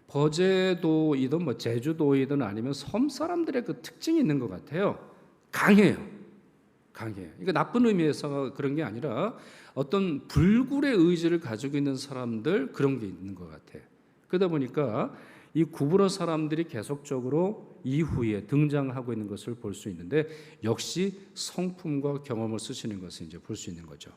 거제도이든 뭐 제주도이든 아니면 섬 사람들의 그 특징이 있는 것 같아요. 강해요. 이거 나쁜 의미에서 그런 게 아니라 어떤 불굴의 의지를 가지고 있는 사람들, 그런 게 있는 것 같아요. 그러다 보니까 이 구브로 사람들이 계속적으로 이후에 등장하고 있는 것을 볼 수 있는데, 역시 성품과 경험을 쓰시는 것을 이제 볼 수 있는 거죠.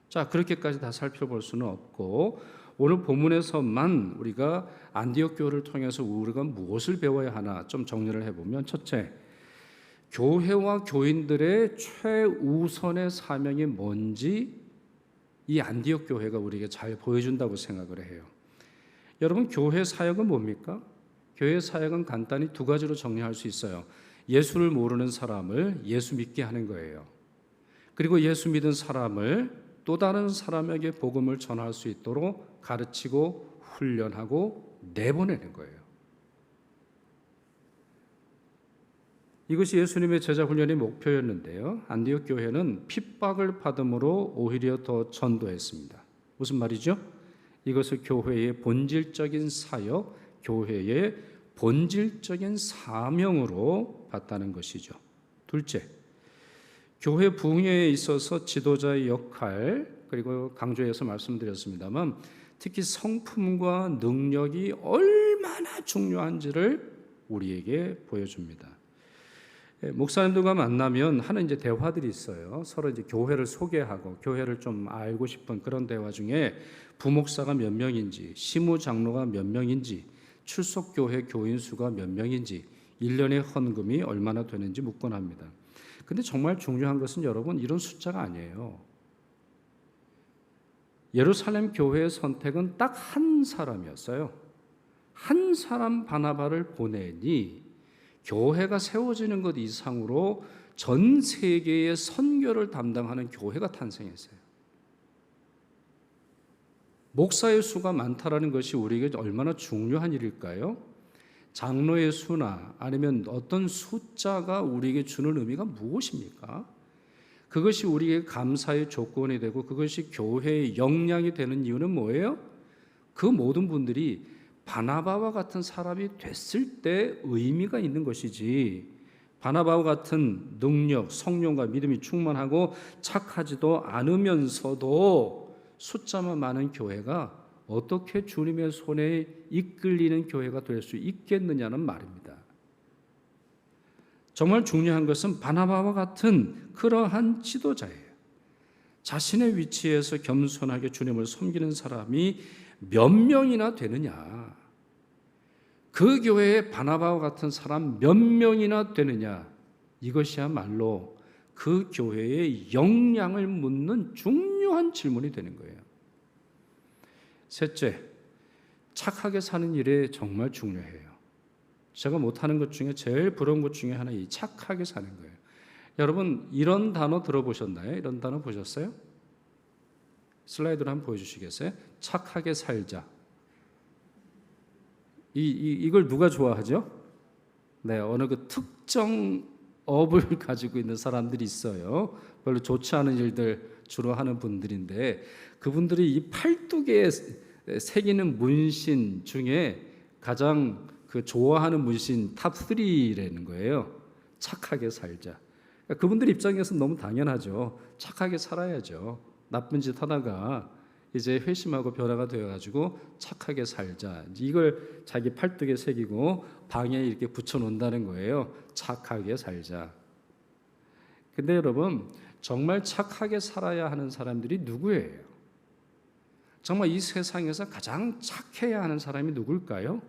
자, 그렇게까지 다 살펴볼 수는 없고, 오늘 본문에서만 우리가 안디옥 교회를 통해서 우리가 무엇을 배워야 하나 좀 정리를 해보면, 첫째, 교회와 교인들의 최우선의 사명이 뭔지 이 안디옥 교회가 우리에게 잘 보여준다고 생각을 해요. 여러분, 교회 사역은 뭡니까? 교회 사역은 간단히 두 가지로 정리할 수 있어요. 예수를 모르는 사람을 예수 믿게 하는 거예요. 그리고 예수 믿은 사람을 또 다른 사람에게 복음을 전할 수 있도록 가르치고 훈련하고 내보내는 거예요. 이것이 예수님의 제자 훈련의 목표였는데요. 안디옥 교회는 핍박을 받음으로 오히려 더 전도했습니다. 무슨 말이죠? 이것을 교회의 본질적인 사역, 교회의 본질적인 사명으로 봤다는 것이죠. 둘째, 교회 부흥에 있어서 지도자의 역할, 그리고 강조해서 말씀드렸습니다만 특히 성품과 능력이 얼마나 중요한지를 우리에게 보여줍니다. 목사님들과 만나면 하는 이제 대화들이 있어요. 서로 이제 교회를 소개하고 교회를 좀 알고 싶은 그런 대화 중에 부목사가 몇 명인지, 시무 장로가 몇 명인지, 출석 교회 교인 수가 몇 명인지, 1년의 헌금이 얼마나 되는지 묻곤 합니다. 근데 정말 중요한 것은 여러분, 이런 숫자가 아니에요. 예루살렘 교회의 선택은 딱 한 사람이었어요. 한 사람 바나바를 보내니 교회가 세워지는 것 이상으로 전 세계의 선교를 담당하는 교회가 탄생했어요. 목사의 수가 많다라는 것이 우리에게 얼마나 중요한 일일까요? 장로의 수나 아니면 어떤 숫자가 우리에게 주는 의미가 무엇입니까? 그것이 우리에게 감사의 조건이 되고 그것이 교회의 역량이 되는 이유는 뭐예요? 그 모든 분들이 바나바와 같은 사람이 됐을 때 의미가 있는 것이지, 바나바와 같은 능력, 성령과 믿음이 충만하고 착하지도 않으면서도 숫자만 많은 교회가 어떻게 주님의 손에 이끌리는 교회가 될 수 있겠느냐는 말입니다. 정말 중요한 것은 바나바와 같은 그러한 지도자예요. 자신의 위치에서 겸손하게 주님을 섬기는 사람이 몇 명이나 되느냐, 그 교회에 바나바와 같은 사람 몇 명이나 되느냐, 이것이야말로 그 교회의 역량을 묻는 중요한 질문이 되는 거예요. 셋째, 착하게 사는 일에 정말 중요해요. 제가 못하는 것 중에 제일 부러운 것 중에 하나 이 착하게 사는 거예요. 여러분 이런 단어 들어보셨나요? 이런 단어 보셨어요? 슬라이드로 한번 보여주시겠어요? 착하게 살자. 이걸 누가 좋아하죠? 네, 어느 그 특정 업을 가지고 있는 사람들이 있어요. 별로 좋지 않은 일들 주로 하는 분들인데 그분들이 이 12개의 새기는 문신 중에 가장 그 좋아하는 문신 탑 3라는 거예요. 착하게 살자. 그러니까 그분들 입장에서는 너무 당연하죠. 착하게 살아야죠. 나쁜 짓 하다가 이제 회심하고 변화가 되어가지고 착하게 살자. 이걸 자기 팔뚝에 새기고 방에 이렇게 붙여놓는다는 거예요. 착하게 살자. 근데 여러분 정말 착하게 살아야 하는 사람들이 누구예요? 정말 이 세상에서 가장 착해야 하는 사람이 누굴까요?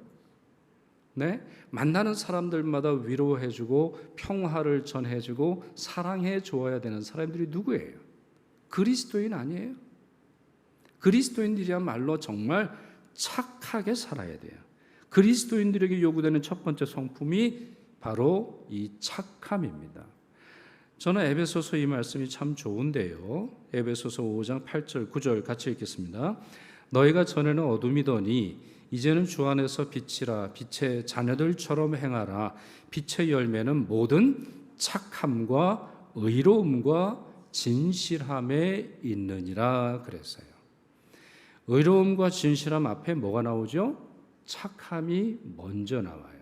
네? 만나는 사람들마다 위로해주고 평화를 전해주고 사랑해 주어야 되는 사람들이 누구예요? 그리스도인 아니에요? 그리스도인들이야말로 정말 착하게 살아야 돼요. 그리스도인들에게 요구되는 첫 번째 성품이 바로 이 착함입니다. 저는 에베소서 이 말씀이 참 좋은데요. 에베소서 5장 8절 9절 같이 읽겠습니다. 너희가 전에는 어둠이더니 이제는 주 안에서 빛이라. 빛의 자녀들처럼 행하라. 빛의 열매는 모든 착함과 의로움과 진실함에 있느니라 그랬어요. 의로움과 진실함 앞에 뭐가 나오죠? 착함이 먼저 나와요.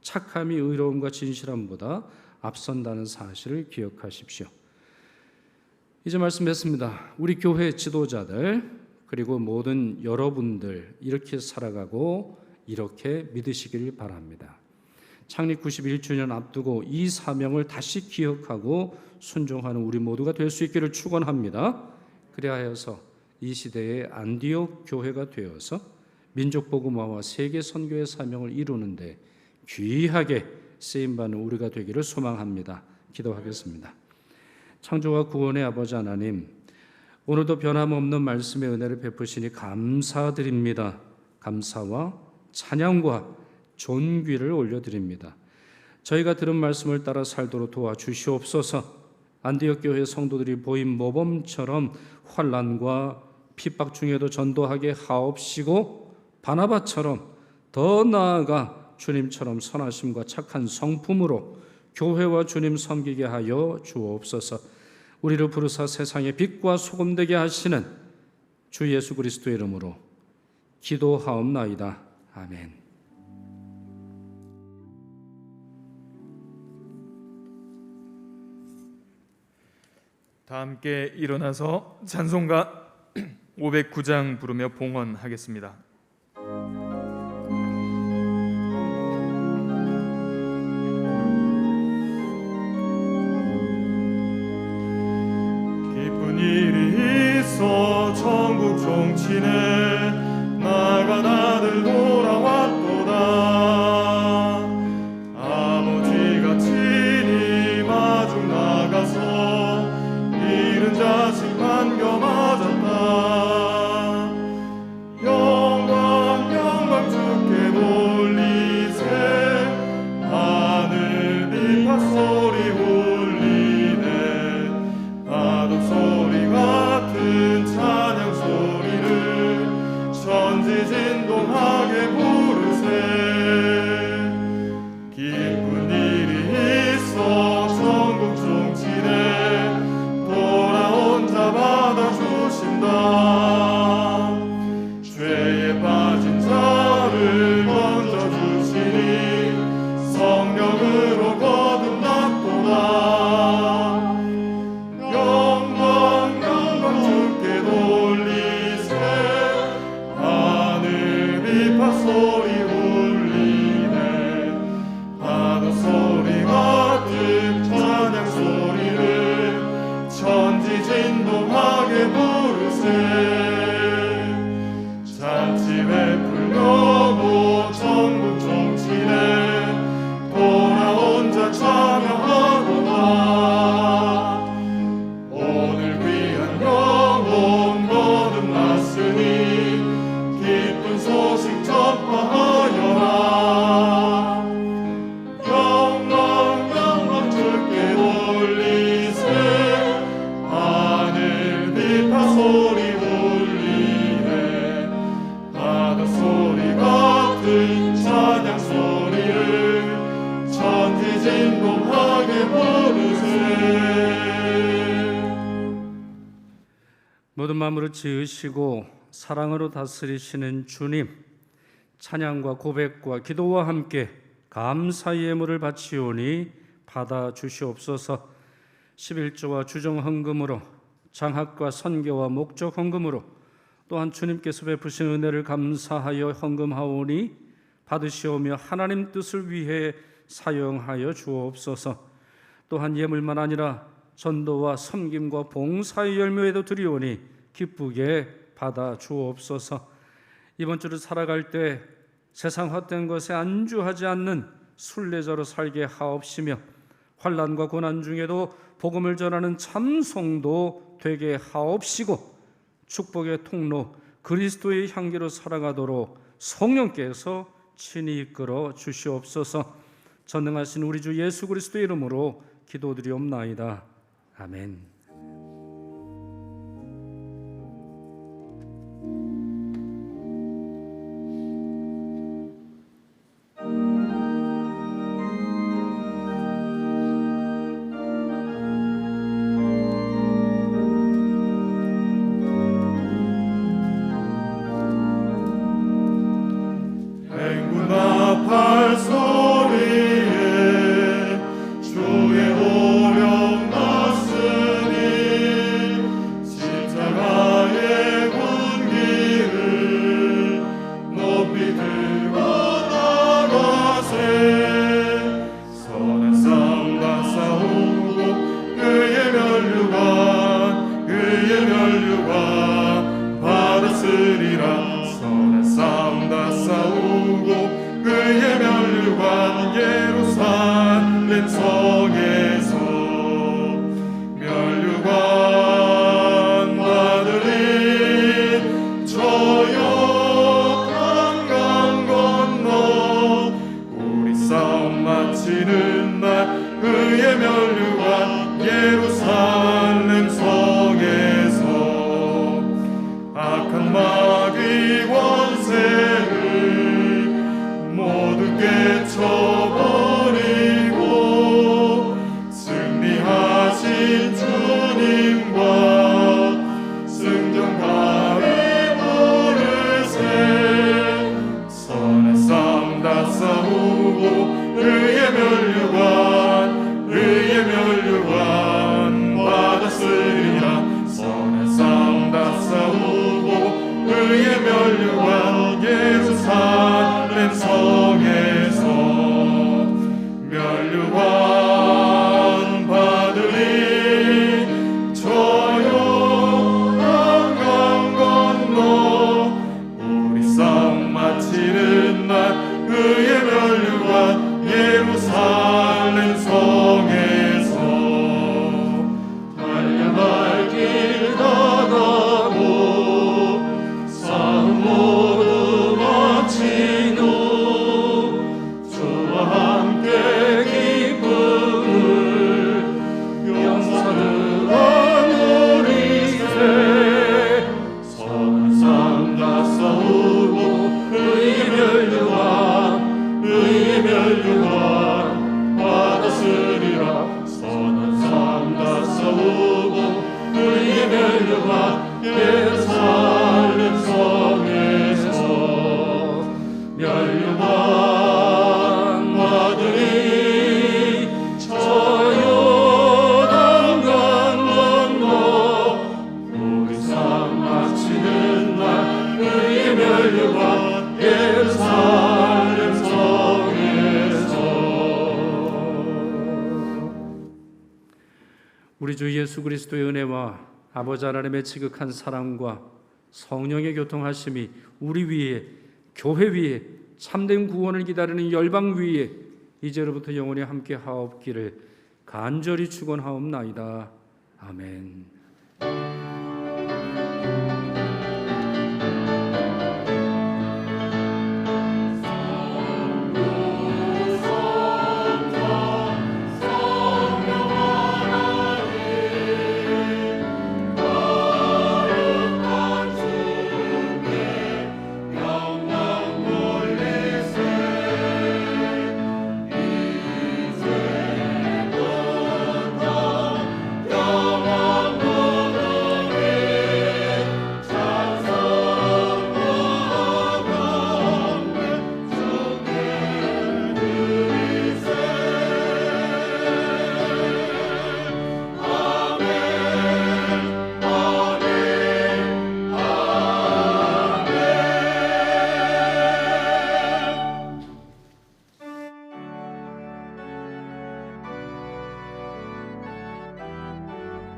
착함이 의로움과 진실함보다 앞선다는 사실을 기억하십시오. 이제 말씀했습니다. 우리 교회 지도자들 그리고 모든 여러분들 이렇게 살아가고 이렇게 믿으시길 바랍니다. 창립 91주년 앞두고 이 사명을 다시 기억하고 순종하는 우리 모두가 될 수 있기를 축원합니다. 그리하여서 이 시대의 안디옥 교회가 되어서 민족 복음화와 세계 선교의 사명을 이루는데 귀하게 쓰임받는 우리가 되기를 소망합니다. 기도하겠습니다. 창조와 구원의 아버지 하나님, 오늘도 변함없는 말씀의 은혜를 베푸시니 감사드립니다. 감사와 찬양과 존귀를 올려드립니다. 저희가 들은 말씀을 따라 살도록 도와주시옵소서. 안디옥 교회 성도들이 보인 모범처럼 환난과 핍박 중에도 전도하게 하옵시고 바나바처럼 더 나아가 주님처럼 선하심과 착한 성품으로 교회와 주님 섬기게 하여 주옵소서. 우리를 부르사 세상의 빛과 소금 되게 하시는 주 예수 그리스도의 이름으로 기도하옵나이다. 아멘. 다 함께 일어나서 찬송가 509장 부르며 봉헌하겠습니다. 기쁜 일이 있어 천국 종친에 나간 아들 돌아왔도다. 아버지가 친히 마중 나가서 잃은 자식 반겨 맞았다. 영광 주께 돌리세. 하늘 비파 소리 울리네. 바둑 소리 같은 찬양 소리를 천지 진동하게 부르세. 기쁜 일이 있어 천국 종친에 돌아온 자 받아주신다. 죄에 빠진 자를 건져주시니 성령으로 거듭났도다. 영광 주께 돌리세. 하늘 비파 소리 울리네. 파도 소리 같은 찬양 소리를 천지 진동하게 부르세. 잔치 베풀려고 천국 종친에 돌아온 자 참여하도다. 오늘 귀한 영혼 거듭났으니 기쁜 소식 전파하여라. 영광 진동하게 부르세. 모든 마음으로 지으시고 사랑으로 다스리시는 주님, 찬양과 고백과 기도와 함께 감사의 예물을 바치오니 받아 주시옵소서. 11조와 주정 헌금으로, 장학과 선교와 목적 헌금으로, 또한 주님께서 베푸신 은혜를 감사하여 헌금하오니 받으시오며 하나님 뜻을 위해 사용하여 주옵소서. 또한 예물만 아니라 전도와 섬김과 봉사의 열매에도 드리오니 기쁘게 받아 주옵소서. 이번 주를 살아갈 때 세상 헛된 것에 안주하지 않는 순례자로 살게 하옵시며 환난과 고난 중에도 복음을 전하는 참 성도 되게 하옵시고 축복의 통로 그리스도의 향기로 살아가도록 성령께서 친히 이끌어 주시옵소서. 전능하신 우리 주 예수 그리스도의 이름으로 기도드리옵나이다. 아멘. 우리 주 예수 그리스도의 은혜와 아버지 하나님의 지극한 사랑과 성령의 교통하심이 우리 위에, 교회 위에, 참된 구원을 기다리는 열방 위에 이제로부터 영원히 함께 하옵기를 간절히 축원하옵나이다. 아멘.